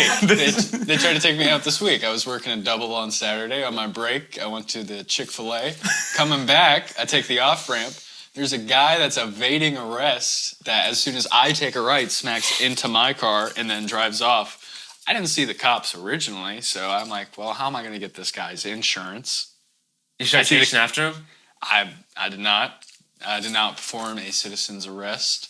They tried to take me out this week. I was working a double on Saturday. On my break, I went to the Chick-fil-A. Coming back, I take the off-ramp. There's a guy that's evading arrest that as soon as I take a right, smacks into my car and then drives off. I didn't see the cops originally, so I'm like, well, how am I going to get this guy's insurance?
You started chasing after him?
I did not. I did not perform a citizen's arrest.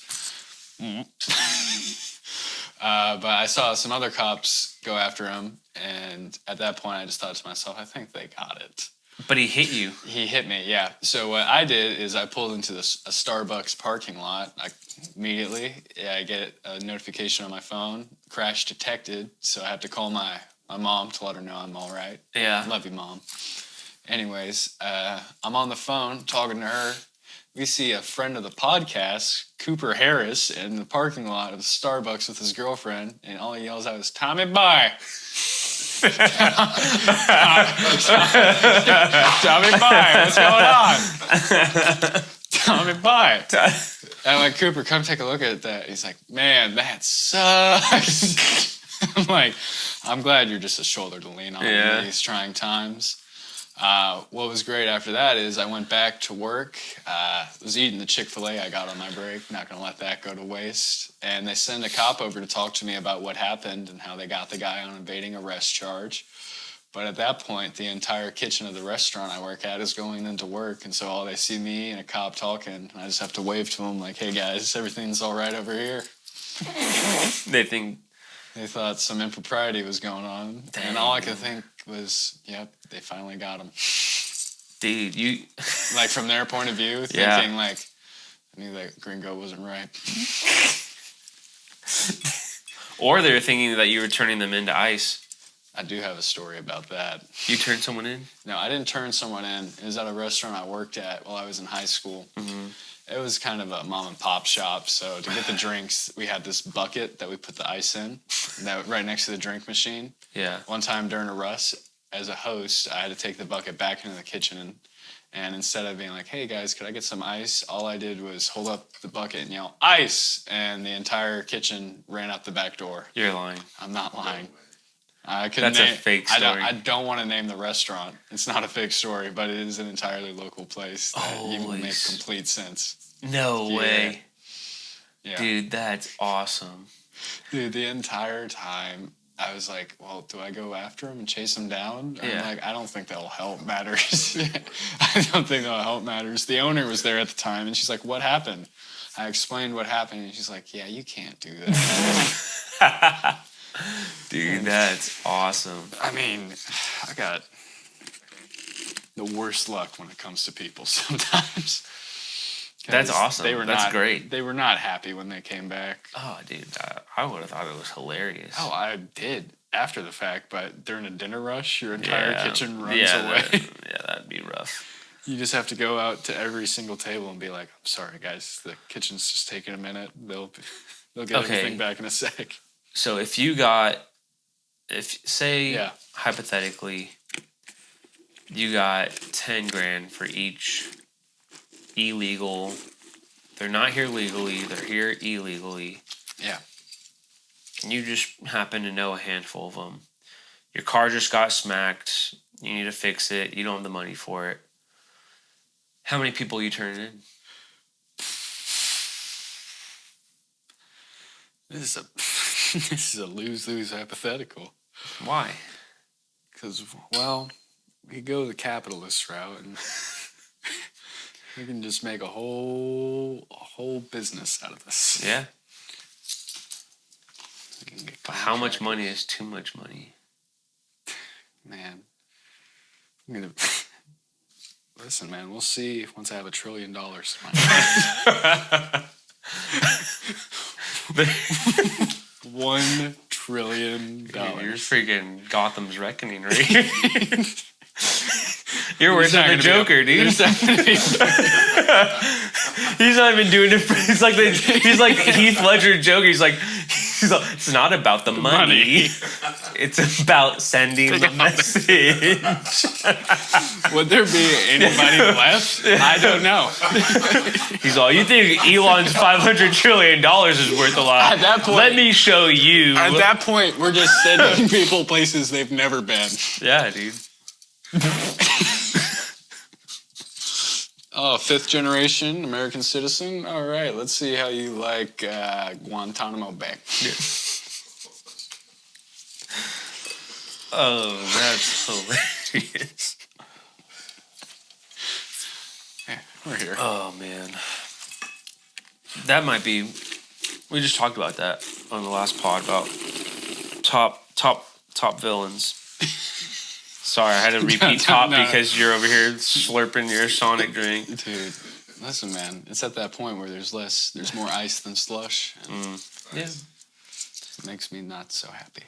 But I saw some other cops go after him, and at that point, I just thought to myself, I think they got it.
But he hit you.
He hit me, yeah. So what I did is I pulled into a Starbucks parking lot. Immediately, I get a notification on my phone, crash detected, so I have to call my mom to let her know I'm all right.
Yeah.
Love you, Mom. Anyways, I'm on the phone talking to her. We see a friend of the podcast, Cooper Harris, in the parking lot of Starbucks with his girlfriend, and all he yells out is, "Tommy, bye." Tommy, bye. What's going on? Tommy, bye. And I'm like, Cooper, come take a look at that. He's like, man, that sucks. I'm like, I'm glad you're just a shoulder to lean on in these trying times. What was great after that is I went back to work, was eating the Chick-fil-A I got on my break, not going to let that go to waste. And they send a cop over to talk to me about what happened and how they got the guy on evading arrest charge. But at that point, the entire kitchen of the restaurant I work at is going into work. And so all they see me and a cop talking, and I just have to wave to them like, hey guys, everything's all right over here. They thought some impropriety was going on. Dang. And all I could think was, yep, they finally got him.
Dude, you...
Like, from their point of view, thinking, like, I knew that gringo wasn't right.
Or they were thinking that you were turning them into ice.
I do have a story about that.
You turned someone in?
No, I didn't turn someone in. It was at a restaurant I worked at while I was in high school. Mm-hmm. It was kind of a mom and pop shop, so to get the drinks, we had this bucket that we put the ice in, that right next to the drink machine.
Yeah.
One time during a rush, as a host, I had to take the bucket back into the kitchen, and instead of being like, hey guys, could I get some ice? All I did was hold up the bucket and yell, ice! And the entire kitchen ran out the back door.
You're lying.
I'm not lying. I could
That's a fake story.
I don't want to name the restaurant. It's not a fake story, but it is an entirely local place that you make complete sense.
No way.
Yeah.
Dude, that's awesome.
Dude, the entire time, I was like, well, do I go after him and chase him down?
Yeah.
I'm like, I don't think that'll help matters. I don't think that'll help matters. The owner was there at the time, and she's like, what happened? I explained what happened, and she's like, yeah, you can't do that.
Dude, that's awesome.
I mean, I got the worst luck when it comes to people sometimes.
That's awesome. That's great.
They were not happy when they came back.
Oh, dude, I would have thought it was hilarious.
Oh, I did after the fact, but during a dinner rush, your entire kitchen runs away.
That'd be rough.
You just have to go out to every single table and be like, I'm sorry, guys, the kitchen's just taking a minute. They'll get everything back in a sec.
So hypothetically, you got 10 grand for each illegal, they're not here legally, they're here illegally.
Yeah.
And you just happen to know a handful of them. Your car just got smacked. You need to fix it. You don't have the money for it. How many people are you turning in?
This is a lose-lose hypothetical.
Why?
Because, well, we go the capitalist route and we can just make a whole business out of this.
Yeah. How much money is too much money?
Man, I'm gonna listen, man. We'll see once I have $1 trillion. $1 trillion.
You're freaking Gotham's Reckoning, right? You're worse than the Joker, dude. He's not even doing it. He's like Heath Ledger Joker. He's like, it's not about the money. It's about sending the message.
Would there be anybody left? I don't know.
He's all, you think Elon's $500 trillion is worth a lot?
At that point,
let me show you.
At that point, we're just sending people places they've never been.
Yeah, dude.
Oh, 5th generation American citizen. All right, let's see how you like Guantanamo Bay.
Yeah. Oh, that's hilarious.
Yeah, we're here.
Oh man, that might be. We just talked about that on the last pod about top villains. Sorry, I had to repeat top because you're over here slurping your Sonic drink.
Dude, listen, man. It's at that point where there's more ice than slush. And
Yeah.
It makes me not so happy.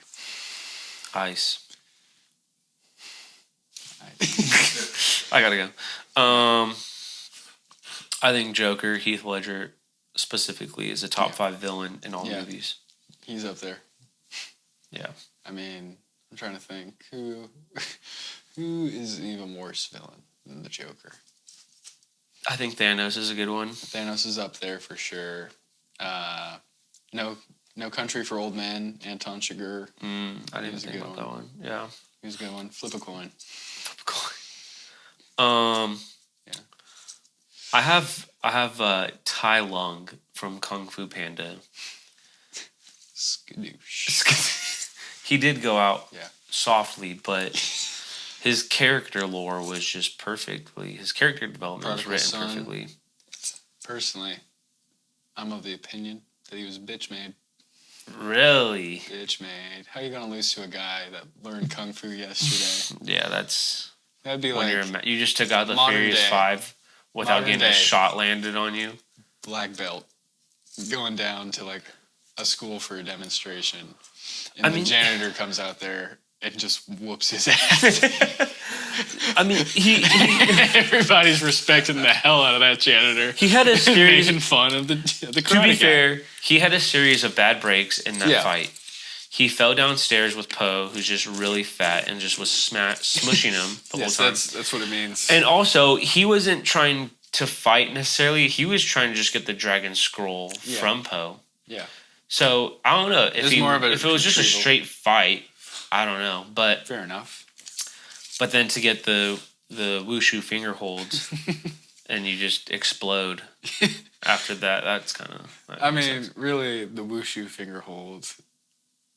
Ice. I gotta go. I think Joker, Heath Ledger specifically, is a top 5 villain in all movies.
He's up there.
Yeah.
I mean, I'm trying to think who is an even worse villain than the Joker.
I think Thanos is a good one.
Thanos is up there for sure. No Country for Old Men, Anton Chigurh.
I didn't think about that one. Yeah.
He was a good one. Flip a coin.
Yeah. I have Tai Lung from Kung Fu Panda.
Skadoosh.
He did go out
Yeah.
softly, but his character lore was just perfectly. His character development was written perfectly.
Personally, I'm of the opinion that he was bitch made.
Really?
Bitch made. How are you gonna lose to a guy that learned kung fu yesterday?
Yeah, that'd be
when
like you just took out the
modern
Furious
day.
5 without
Modern
getting
day.
a shot landed on you.
Black belt going down to like a school for a demonstration, and the janitor comes out there and just whoops his ass.
I mean, he
everybody's respecting the hell out of that janitor.
He had a series
making fun of the
To be
karate guy.
fair, he had a series of bad breaks in that fight. He fell downstairs with Poe, who's just really fat, and just was smushing him the whole time.
That's what it means.
And also, he wasn't trying to fight necessarily. He was trying to just get the Dragon Scroll from Poe.
Yeah.
So I don't know if it was just a
retrieval.
straight fight. I don't know, but
Fair enough.
But then to get the wushu finger holds, and you just explode after that. That's kind of.
I mean, really, the wushu finger holds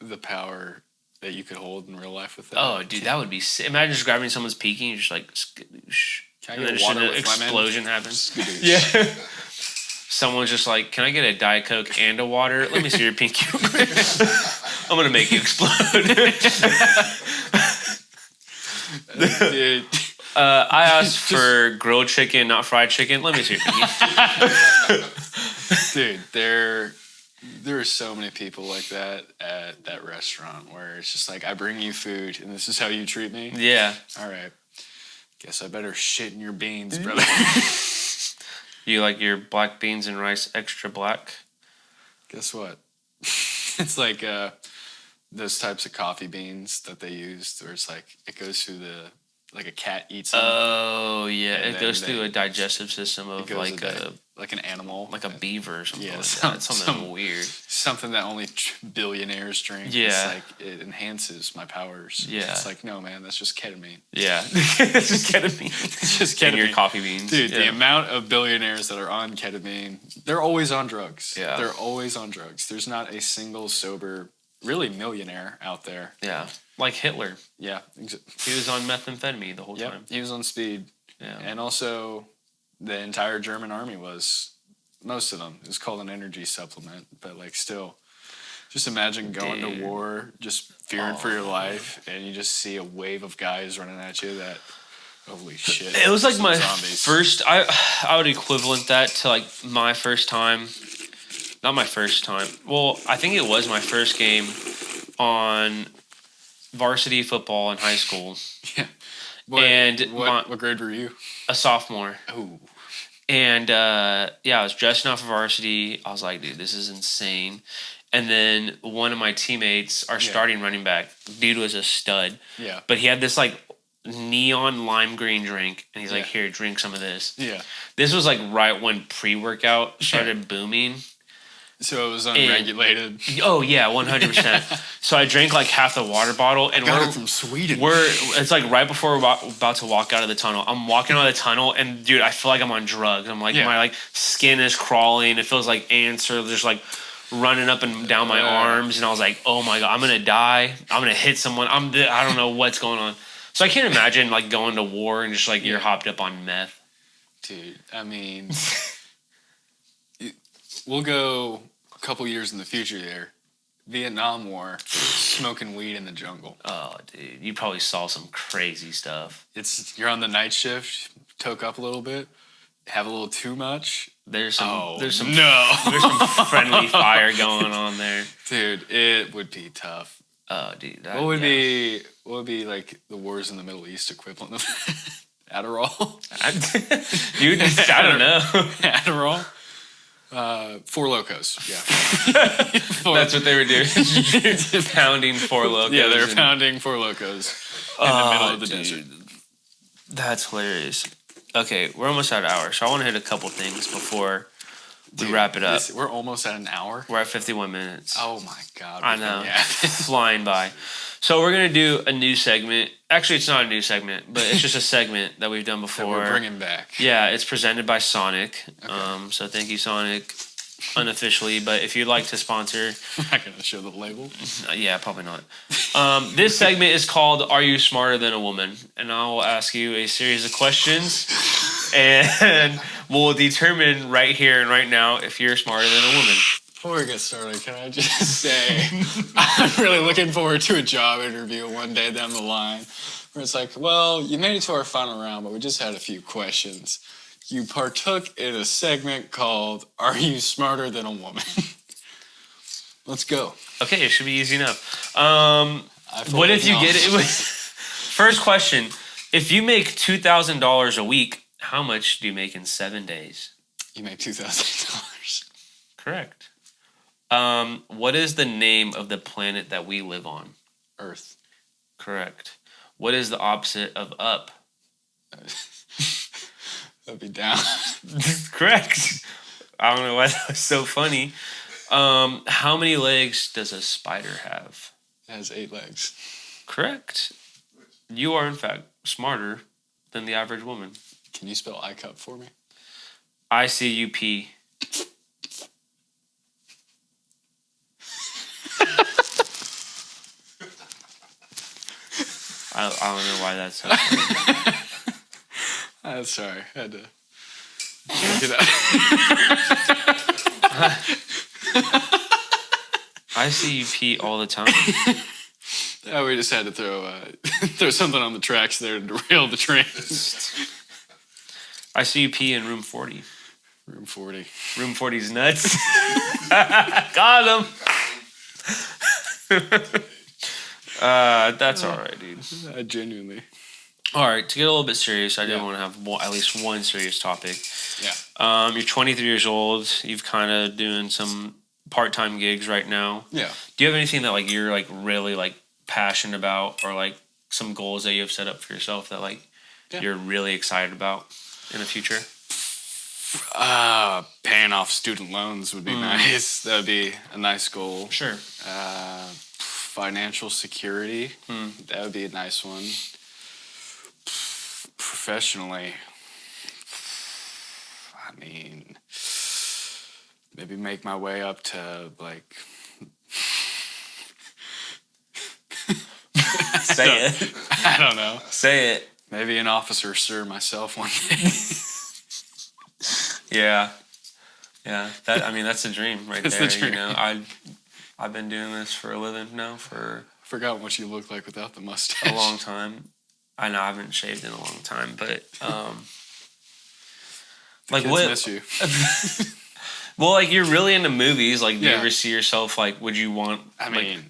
the power that you could hold in real life with that.
Oh, dude, that would be sick. Imagine just grabbing someone's pinky and just like skadoosh.
Can I
And
get
then just
water
an
with
explosion
lemon?
happens.
Skadoosh.
Yeah. Someone's just like, can I get a Diet Coke and a water? Let me see your pinky real quick. I'm going to make you explode.
Dude.
I asked for grilled chicken, not fried chicken. Let me see your pinky.
Dude, there are so many people like that at that restaurant where it's just like, I bring you food and this is how you treat me?
Yeah.
All right. Guess I better shit in your beans, brother.
You like your black beans and rice extra black?
Guess what? It's like those types of coffee beans that they use where it's like, it goes through like a cat eats them.
Oh, yeah.
And
It goes
then
through a digestive system of
like an animal.
like a beaver or something
Yeah,
like that. Something weird.
Something that only billionaires drink.
Yeah.
It's like, it enhances my powers.
Yeah.
It's like, no, man, that's just ketamine.
Yeah. It's just ketamine.
It's just
In
ketamine.
your coffee beans.
Dude,
yeah.
the amount of billionaires that are on ketamine, they're always on drugs.
Yeah.
They're always on drugs. There's not a single sober, really millionaire out there.
Yeah. Like Hitler.
Yeah.
He was on methamphetamine the whole
Yep.
time.
He was on speed.
Yeah.
And also, the entire German army was, most of them. It was called an energy supplement, but like still Just imagine going
Dude.
to war, just fearing for your life, and you just see a wave of guys running at you that, holy shit.
It was like
some
my
zombies.
first. I would equivalent that to like my first time. Not my first time. Well, I think it was my first game on varsity football in high school.
Yeah. What grade were you?
A sophomore.
Oh.
And yeah, I was dressing up for varsity. I was like, dude, this is insane. And then one of my teammates, our starting running back, dude was a stud.
Yeah.
But he had this like neon lime green drink, and he's like, here, drink some of this.
Yeah.
This was like right when pre-workout started booming.
So it was unregulated.
Oh yeah, 100%. So I drank like half the water bottle, and
Got it from Sweden.
It's like right before we're about to walk out of the tunnel. I'm walking out of the tunnel, and dude, I feel like I'm on drugs. I'm like my like skin is crawling. It feels like ants are just like running up and down my arms, and I was like, oh my god, I'm gonna die. I'm gonna hit someone. I don't know what's going on. So I can't imagine like going to war and just like you're hopped up on meth.
Dude, I mean, we'll go a couple years in the future there. Vietnam War, smoking weed in the jungle.
Oh, dude, you probably saw some crazy stuff.
You're on the night shift, toke up a little bit, have a little too much.
There's some there's some friendly fire going on there.
Dude, it would be tough.
Oh, dude.
What would be like the wars in the Middle East equivalent of Adderall?
Dude, I don't know.
Adderall? Four Locos. Yeah.
That's what they were doing. Pounding Four Locos.
Yeah, they were pounding Four Locos in the middle of the desert.
That's hilarious. Okay, we're almost at an hour, so I want to hit a couple things before we wrap it up.
We're almost at an hour?
We're at 51 minutes.
Oh my god.
I know. Flying by. So we're going to do a new segment. Actually, it's not a new segment, but it's just a segment that we've done before.
That we're bringing back.
Yeah, it's presented by Sonic.
Okay.
So thank you, Sonic, unofficially. But if you'd like to sponsor...
I'm not going to show the label.
Yeah, probably not. This segment is called Are You Smarter Than a Woman? And I will ask you a series of questions. And we'll determine right here and right now if you're smarter than a woman.
Before we get started, can I just say I'm really looking forward to a job interview one day down the line where it's like, well, you made it to our final round, but we just had a few questions. You partook in a segment called Are You Smarter Than a Woman? Let's go.
Okay, it should be easy enough. What if you get it? First question. If you make $2,000 a week, how much do you make in 7 days?
You make $2,000.
Correct. What is the name of the planet that we live on?
Earth.
Correct. What is the opposite of up?
That'd be down.
Correct. I don't know why that was so funny. How many legs does a spider have?
It has 8 legs.
Correct. You are, in fact, smarter than the average woman.
Can you spell ICUP for me?
ICUP. I don't know why that's so funny.
I'm sorry. I had to get that.
I see you pee all the time.
Oh, we just had to throw something on the tracks there to derail the train.
I see you pee in room 40.
Room 40.
Room 40's nuts. Got him. That's all right, dude.
Genuinely.
All right, to get a little bit serious, I did want to have at least one serious topic.
Yeah.
You're 23 years old. You've kind of doing some part-time gigs right now.
Yeah.
Do you have anything that like you're like really like passionate about, or like some goals that you have set up for yourself that like you're really excited about in the future?
Paying off student loans would be nice. That would be a nice goal.
Sure.
Financial security. That would be a nice one. Professionally, I mean, maybe make my way up to like.
Say it.
I don't know.
Say it.
Maybe an officer, sir, myself one day.
Yeah. That, I mean, that's a dream right
That's
there.
the dream.
You know, I've been doing this for a living now for
Forgot what you look like without the mustache.
a long time. I know I haven't shaved in a long time, but like
Kids
what?
miss you.
Well, like you're really into movies. Like, do you
Yeah.
ever see yourself like? Would you want?
I
like,
mean,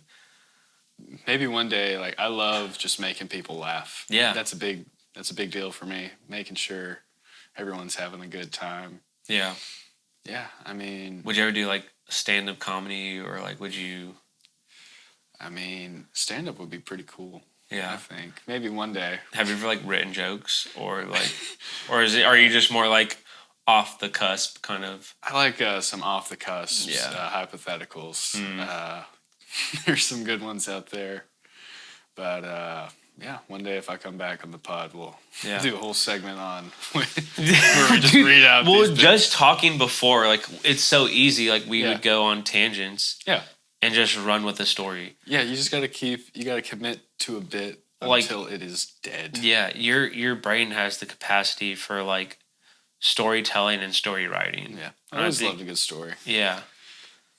maybe one day. Like, I love just making people laugh.
Yeah.
That's a big deal for me. Making sure everyone's having a good time.
yeah.
Yeah, I mean,
Would you ever do like stand-up comedy, or like would you?
stand up would be pretty cool. I
Yeah.
think maybe one day.
Have you ever like written jokes, or like, or is it? Are you just more like off the cusp kind of?
I like some off the cusp
Yeah.
hypotheticals. There's some good ones out there, but yeah, one day if I come back on the pod, we'll
Yeah.
do a whole segment on where we just read out.
Well,
these bits.
just talking before, like it's so easy. Like we
Yeah.
would go on tangents
Yeah.
and just run with the story.
Yeah, you just gotta commit to a bit
Like-
until it is dead.
Yeah, your brain has the capacity for like storytelling and story writing.
Yeah,
And
I always
think-
loved a good story,
Yeah,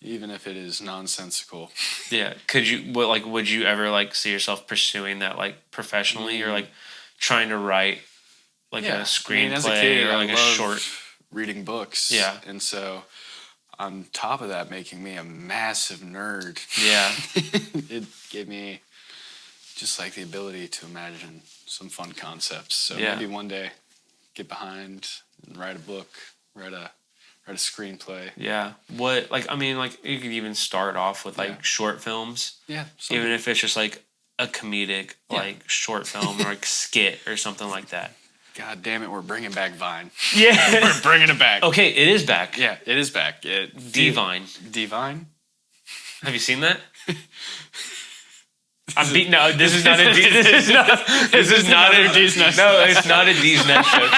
even if it is nonsensical.
yeah. Would you ever like see yourself pursuing that like professionally, or like trying to write like a screenplay
as a kid,
or like
I
a
loved
short?
reading books.
Yeah.
and so on top of that, making me a massive nerd.
Yeah,
It gave me just like the ability to imagine some fun concepts. So
Yeah.
maybe one day get behind and write a book, write a screenplay.
yeah. What like you could even start off with like
Yeah.
short films,
Yeah,
even if it's just like a comedic
Yeah.
like short film or like skit or something like that.
God damn it, we're bringing back Vine.
Yeah.
We're bringing it back.
Okay, it is back.
Yeah, it is back.
Divine.
Divine?
Have you seen that? I'm beat. No, this is not a. This is not a D's Nuts. No, it's not a D's Nuts show.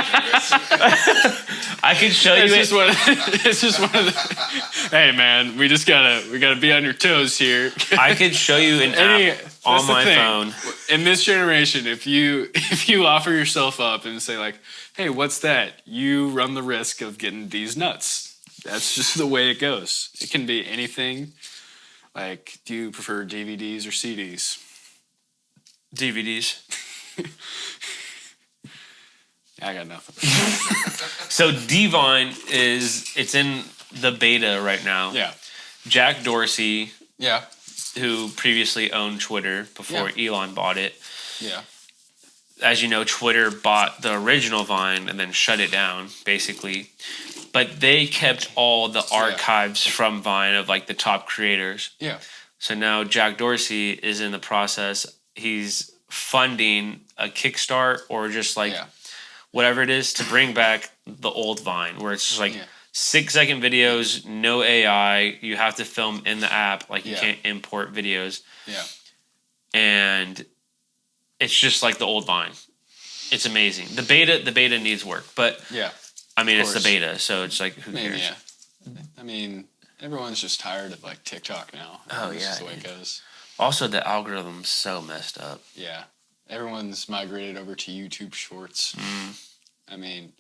I can show you
It's
it.
just one of the. Hey man, we gotta be on your toes here.
I could show you an app on
that's the
my
thing.
phone.
In this generation, if you offer yourself up and say like, "Hey, what's that?" You run the risk of getting these nuts. That's just the way it goes. It can be anything. Like, do you prefer DVDs or CDs?
DVDs.
I got nothing.
So Divine it's in the beta right now.
Yeah.
Jack Dorsey,
Yeah.
who previously owned Twitter before Elon bought it.
Yeah.
As you know, Twitter bought the original Vine and then shut it down, basically. But they kept all the archives from Vine of like the top creators.
Yeah.
So now Jack Dorsey is in the process. He's funding a Kickstart or just like whatever it is to bring back the old Vine, where it's just like 6-second videos, no AI. You have to film in the app. Like you can't import videos.
Yeah.
And it's just like the old Vine. It's amazing. The beta needs work, but
Yeah.
I mean it's the
course.
beta, so it's like who
Maybe,
cares?
yeah. I mean, everyone's just tired of like TikTok now.
Oh,
That's
yeah,
just the way it
dude.
goes.
Also, the algorithm's so messed up.
Yeah. Everyone's migrated over to YouTube Shorts. I mean,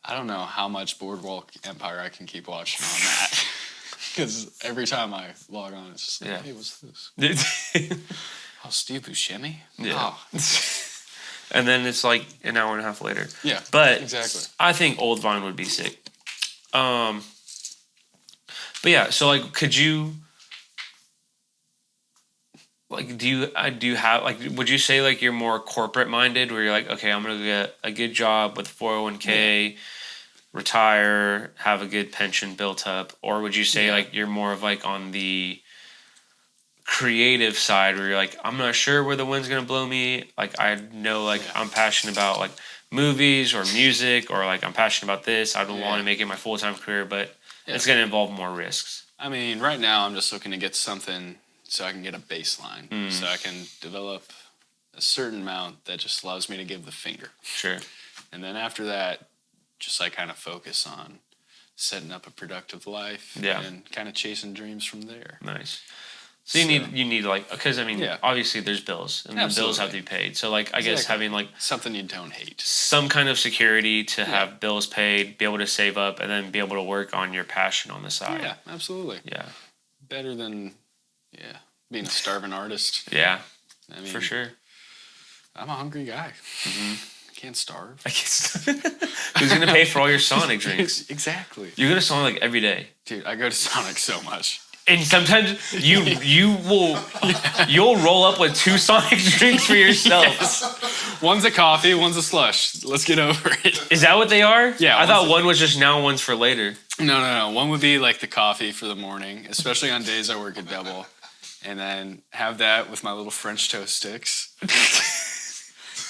I don't know how much Boardwalk Empire I can keep watching on that. Because every time I log on, it's just like, hey, what's this? Oh, Steve Buscemi?
Yeah.
Oh,
And then it's like an hour and a half later.
yeah.
But
Exactly.
I think old Vine would be sick. But yeah, so like, could you, like, do you have, like, would you say like you're more corporate minded, where you're like, okay, I'm gonna get a good job with 401k, retire, have a good pension built up, or would you say like you're more of like on the creative side, where you're like, I'm not sure where the wind's gonna blow me. Like I know, like I'm passionate about like movies or music, or like I'm passionate about this. I don't want to make it my full-time career, but it's gonna involve more risks.
I mean, right now I'm just looking to get something so I can get a baseline, so I can develop a certain amount that just allows me to give the finger.
Sure.
And then after that, just like kind of focus on setting up a productive life and kind of chasing dreams from there.
Nice. So you need like, because I mean, obviously there's bills and the bills have to be paid. So like, I guess having like
something you don't hate,
some kind of security to have bills paid, be able to save up, and then be able to work on your passion on the side.
Yeah, absolutely.
Yeah.
Better than Yeah, being a starving artist.
Yeah,
I mean,
for sure.
I'm a hungry guy.
Mm-hmm.
I can't starve.
I guess. Who's gonna pay for all your Sonic drinks?
Exactly.
You go to Sonic like every day,
Dude, I go to Sonic so much.
and sometimes you'll roll up with 2 Sonic drinks for yourself.
One's a coffee, one's a slush. Let's get over it.
Is that what they are?
Yeah,
I thought
one's
one was just now, one's for later.
No. One would be like the coffee for the morning, especially on days I work at double. And then have that with my little French toast sticks.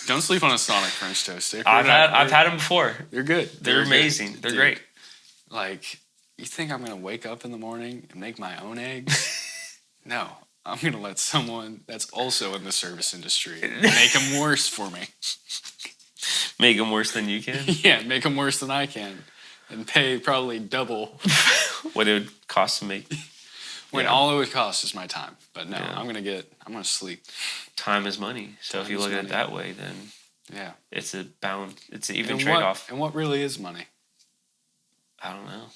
Don't sleep on a Sonic French toast stick.
I've had them before.
They're good.
They're amazing.
Good.
They're
Dude,
great.
Like, you think I'm gonna wake up in the morning and make my own eggs? No, I'm gonna let someone that's also in the service industry make them worse for me.
Make them worse than you can.
Yeah, make them worse than I can, and pay probably double
What it would cost to make.
when all it would cost is my time. But no,
Yeah.
I'm gonna sleep.
Time is money. So if
Time
you
is
look at
money.
it that way, then
Yeah.
it's a balance. It's an even
And
trade off.
And what really is money?
I don't know.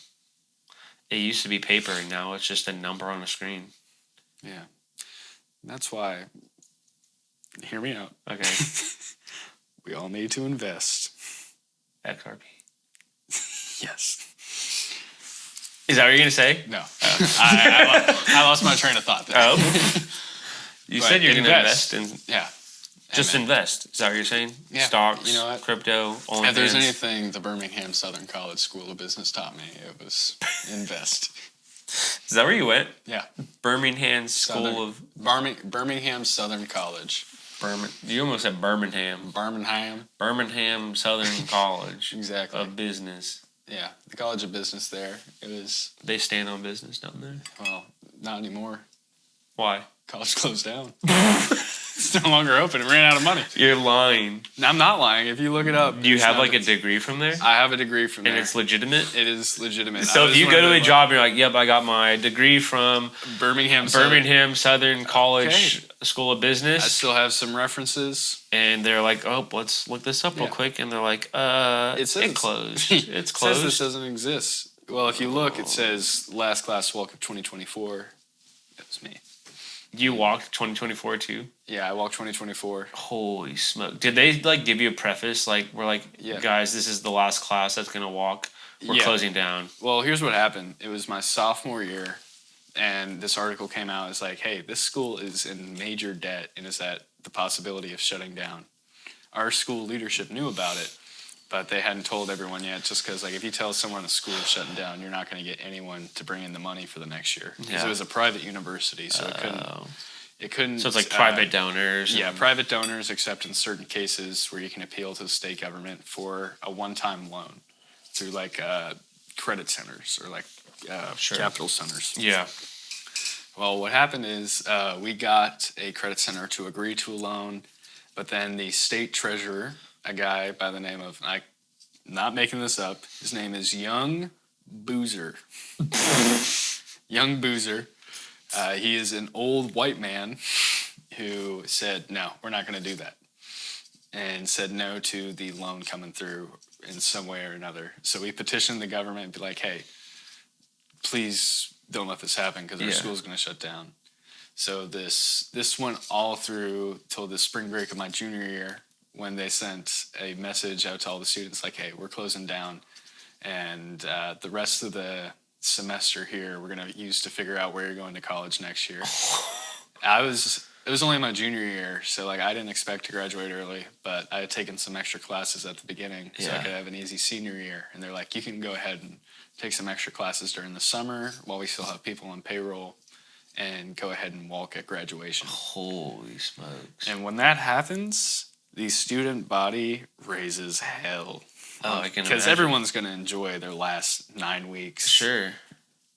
It used to be paper, and now it's just a number on a screen.
Yeah. That's why. Hear me out.
Okay.
We all need to invest.
XRP.
Yes.
Is that what you're gonna say?
No. I lost my train of thought there.
Oh. You
But
said you're gonna invest in.
Yeah.
Just
Amen.
invest. Is that what you're saying?
Yeah.
Stocks,
You know what?
crypto, OnlyFans.
If there's anything the Birmingham Southern College School of Business taught me, it was invest.
Is that where you went?
Yeah.
Birmingham School
Southern-
of
Birmingham Southern College.
You almost said Birmingham.
Birmingham.
Southern College
Exactly.
of Business.
Yeah. The College of Business there. It was,
They stand on business down there.
well, not anymore.
Why?
College closed down. It's no longer open. It ran out of money.
You're lying.
No, I'm not lying. If you look it up.
Do you
it's
have
not-
like a degree from there?
I have a degree from
And
there.
it's legitimate?
It is legitimate.
So
I
if
was
you
one
go
of
to
the,
a
like,
job and you're like, yep, I got my degree from
Birmingham
Southern College School of
I
Business,
still have some references.
and they're like, oh, let's look this up real
Yeah.
quick, and they're like,
It says
it closed. It's
It says this
closed.
doesn't exist. Well, if you look, it says last class walk of 2024. That's me.
You walked 2024 too?
Yeah, I walked 2024.
Holy smoke. Did they like give you a preface? Like, we're like,
Yeah.
guys, this is the last class that's going to walk. We're
Yeah.
closing down.
Well, here's what happened. It was my sophomore year, and this article came out. It's like, hey, this school is in major debt and is at the possibility of shutting down. Our school leadership knew about it, but they hadn't told everyone yet, just because, like, if you tell someone a school is shutting down, you're not going to get anyone to bring in the money for the next year. Because
Yeah.
it was a private university, so it couldn't.
So it's like private donors.
Yeah,
and-
private donors, except in certain cases where you can appeal to the state government for a one-time loan through like credit centers or like
Sure.
capital centers.
Yeah.
Well, what happened is we got a credit center to agree to a loan, but then the state treasurer, a guy by the name of, I'm not making this up, his name is Young Boozer. Young Boozer. He is an old white man who said, no, we're not going to do that. And said no to the loan coming through in some way or another. So we petitioned the government and be like, hey, please don't let this happen because our
Yeah.
school's going to shut down. So this went all through till the spring break of my junior year when they sent a message out to all the students like, hey, we're closing down. And the rest of the semester here we're going to use to figure out where you're going to college next year. It was only my junior year, so like I didn't expect to graduate early, but I had taken some extra classes at the beginning so I
Yeah.
could have an easy senior year. And they're like, you can go ahead and take some extra classes during the summer while we still have people on payroll and go ahead and walk at graduation.
Holy smokes.
And when that happens, the student body raises hell.
Oh, I can
Because
imagine.
everyone's going to enjoy their last 9 weeks.
Sure.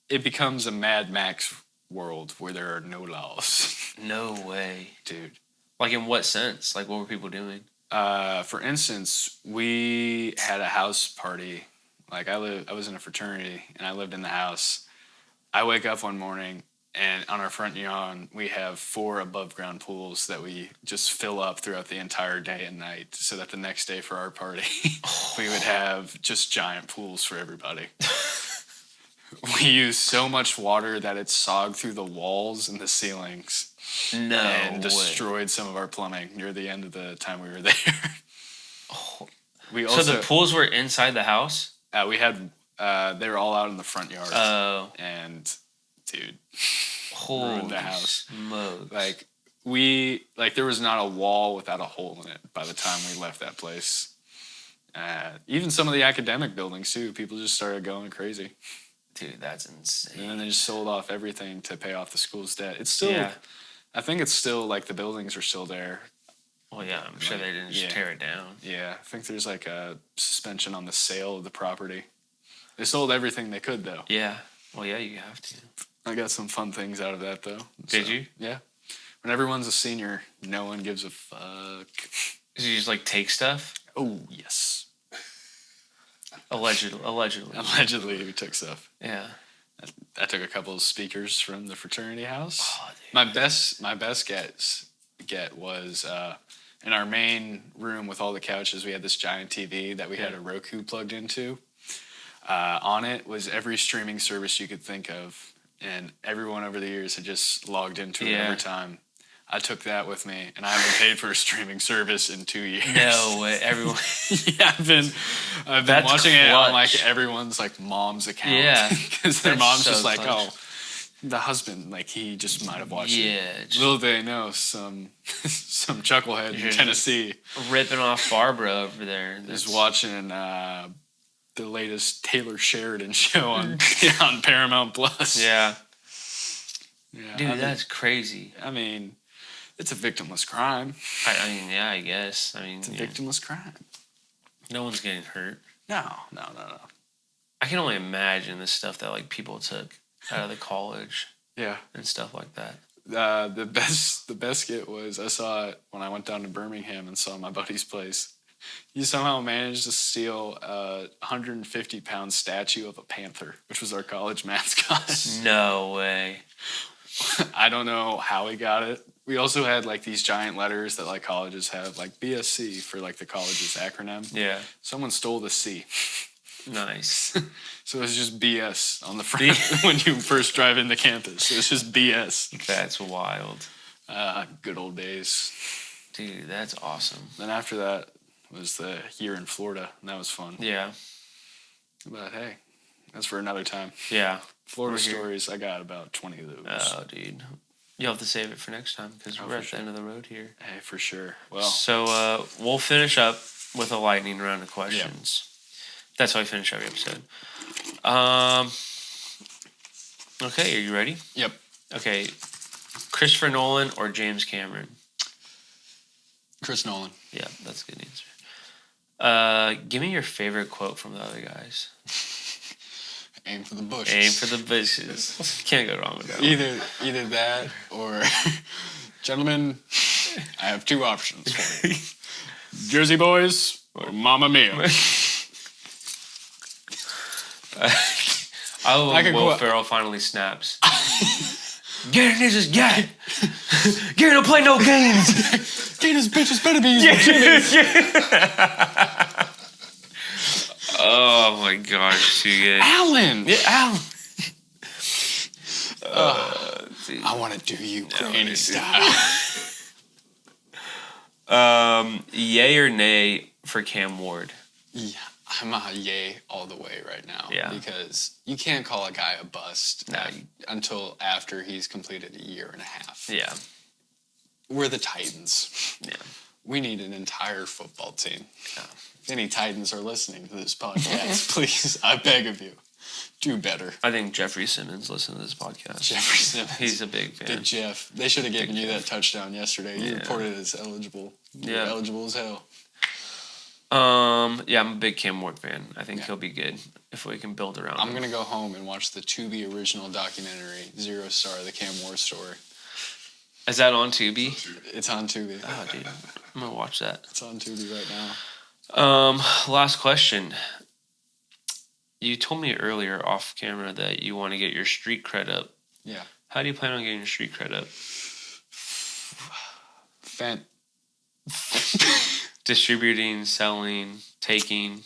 It becomes a Mad Max world where there are no laws.
No way.
Dude.
Like, in what sense? Like, what were people doing?
For instance, we had a house party. Like I was in a fraternity and I lived in the house. I wake up one morning and on our front lawn we have 4 above ground pools that we just fill up throughout the entire day and night so that the next day for our party we would have just giant pools for everybody. We used so much water that it sogged through the walls and the ceilings
No
and
way.
destroyed some of our plumbing near the end of the time we were there.
Oh.
We
So
also
the pools were inside the house?
we had they were all out in the front yard.
Oh.
And dude,
Holy
ruined the house.
smokes.
Like there was not a wall without a hole in it by the time we left that place. Even some of the academic buildings too, people just started going crazy.
Dude, that's insane.
And then they just sold off everything to pay off the school's debt. It's still,
Yeah.
I think it's still like the buildings are still there.
Well, yeah, I'm sure they didn't just tear it down.
Yeah, I think there's like a suspension on the sale of the property. They sold everything they could though.
Yeah. Well, yeah, you have to.
I got some fun things out of that though.
Did you?
Yeah. When everyone's a senior, no one gives a fuck.
Did you just like take stuff?
Oh yes.
Allegedly.
Allegedly, we took stuff.
Yeah.
I took a couple of speakers from the fraternity house.
Oh, dude.
My best get was in our main room with all the couches. We had this giant TV that we had a Roku plugged into. On it was every streaming service you could think of, and everyone over the years had just logged into it every time. I took that with me, and I haven't paid for a streaming service in 2 years.
No way, everyone.
Yeah, I've been
That's
watching it on like
clutch.
everyone's like mom's account.
Yeah,
because their
that's
mom's
so
just like,
clutch.
oh, the husband, like he just might have watched it.
Yeah, just
Little they know, some chucklehead in
Yeah.
Tennessee
ripping off Barbara over there.
is watching the latest Taylor Sheridan show on on Paramount Plus.
Yeah,
Yeah,
dude,
I mean,
that's crazy.
I mean, it's a victimless crime.
I mean, yeah, I guess. I mean,
It's a
yeah,
victimless crime.
no one's getting hurt.
No.
I can only imagine the stuff that like people took out of the college
Yeah.
and stuff like that.
The best get was I saw it when I went down to Birmingham and saw my buddy's place. He somehow managed to steal a 150-pound statue of a panther, which was our college mascot.
No way.
I don't know how he got it. We also had like these giant letters that like colleges have, like BSC for like the college's acronym.
Yeah,
Someone stole the C.
nice.
So it was just BS on the front when you first drive into campus. It was just BS.
That's wild,
Good old days.
dude. That's awesome.
Then after that was the year in Florida, and that was fun.
Yeah,
But hey, that's for another time.
yeah.
Florida
We're here.
stories, I got about 20 of those.
Oh, dude, you'll have to save it for next time because we're
for
at
sure.
the end of the road here.
Hey, for sure. Well,
So we'll finish up with a lightning round of questions. That's how we finish every episode. Okay, are you ready?
yep.
Okay, Christopher Nolan or James Cameron?
Chris Nolan.
Yeah, that's a good answer. Give me your favorite quote from the other guys.
Aim for the bushes.
Aim for the bushes. Can't go wrong with that.
Either that or, gentlemen, I have two options for you. Jersey Boys or Mamma Mia.
I love
I
when
could
Will
go-
Ferrell finally snaps. Get it, niggas, get it. Get it, don't play no games.
These bitches better be using Jimmy.
Oh my gosh, too good.
Alan.
Yeah, Al.
I want to do you granny style.
Yay or nay for Cam Ward?
Yeah, I'm a yay all the way right now.
Yeah.
Because you can't call a guy a bust
No.
until after he's completed a year and a half.
Yeah.
We're the Titans.
Yeah.
We need an entire football team.
Yeah.
If any Titans are listening to this podcast, please, I beg of you, do better.
I think Jeffrey Simmons listened to this podcast.
Jeffrey Simmons.
He's a big fan.
Big Jeff. They should have given
Big
you
Jeff.
that touchdown yesterday. You
Yeah.
reported it as eligible. You're
Yeah.
eligible as hell.
Yeah, I'm a big Cam Ward fan. I think
Yeah.
he'll be good if we can build around
I'm
him.
going to go home and watch the Tubi original documentary, Zero Star, the Cam Ward story.
Is that on Tubi?
It's on Tubi.
Oh, dude, I'm gonna watch that.
It's on Tubi right now.
Last question. You told me earlier off camera that you want to get your street cred up.
Yeah.
How do you plan on getting your street cred up?
Fent.
Distributing, selling, taking.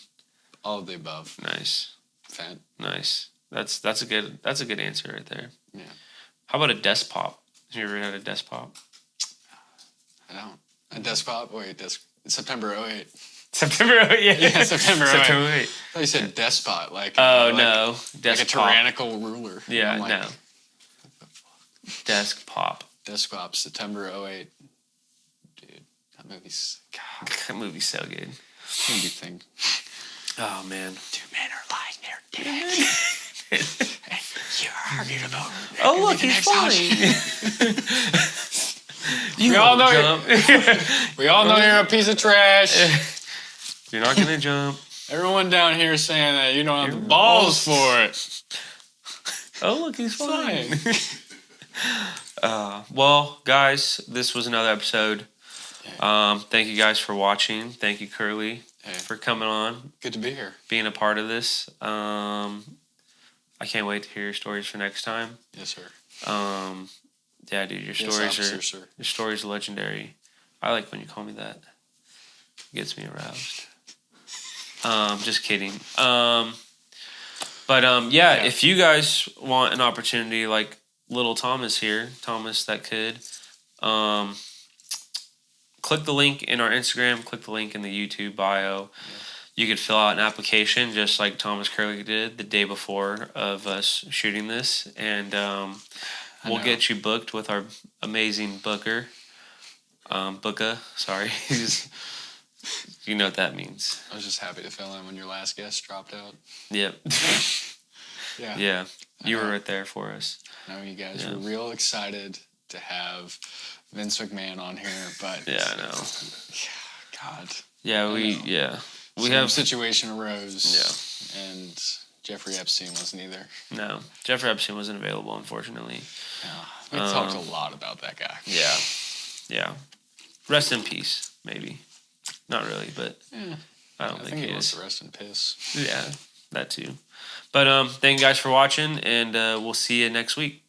All of the above.
Nice,
Fent.
nice. That's a good answer right there.
Yeah.
How about a desk pop? Have you ever had a desk pop?
I don't. A desk pop? Wait, September 08.
September 08, yeah.
Yeah, September 08.
September 08.
I thought you said despot, like
No,
like
desk
a
pop.
tyrannical ruler.
Yeah,
I'm like,
no. Desk pop.
Desk pop, September 08. Dude, that movie's
That movie's so good.
what do you think?
Oh man.
2 men are lying there dead. You're arguing about.
Oh look, he's flying. You
We all know
jump.
We all know you're a piece of trash.
You're not gonna jump.
Everyone down here saying that you don't have the balls for it.
Oh look, he's flying.
Fine.
Well, guys, this was another episode. Thank you guys for watching. Thank you, Curlee, for coming on,
Good to be here.
being a part of this. I can't wait to hear your stories for next time.
Yes, sir.
Yeah, dude, your
Yes,
stories
officer, sir.
your stories are legendary. I like when you call me that. It gets me aroused. Just kidding. Yeah, if you guys want an opportunity like little Thomas here, Thomas that could, click the link in our Instagram, click the link in the YouTube bio. Yeah. You could fill out an application just like Thomas Curlee did the day before of us shooting this, and we'll get you booked with our amazing booker. Sorry. You know what that means.
I was just happy to fill in when your last guest dropped out.
Yep.
Yeah.
Yeah. You were right there for us.
I know you guys were real excited to have Vince McMahon on here, but
yeah, I know.
God.
Yeah, we
Some
have
situation arose.
Yeah.
And Jeffrey Epstein wasn't either.
No, Jeffrey Epstein wasn't available, unfortunately.
Yeah. We talked a lot about that guy.
Yeah. Yeah. Rest in peace, maybe. Not really, but I don't think he
wants
is.
to rest in piss.
Yeah, that too. But thank you guys for watching, and we'll see you next week.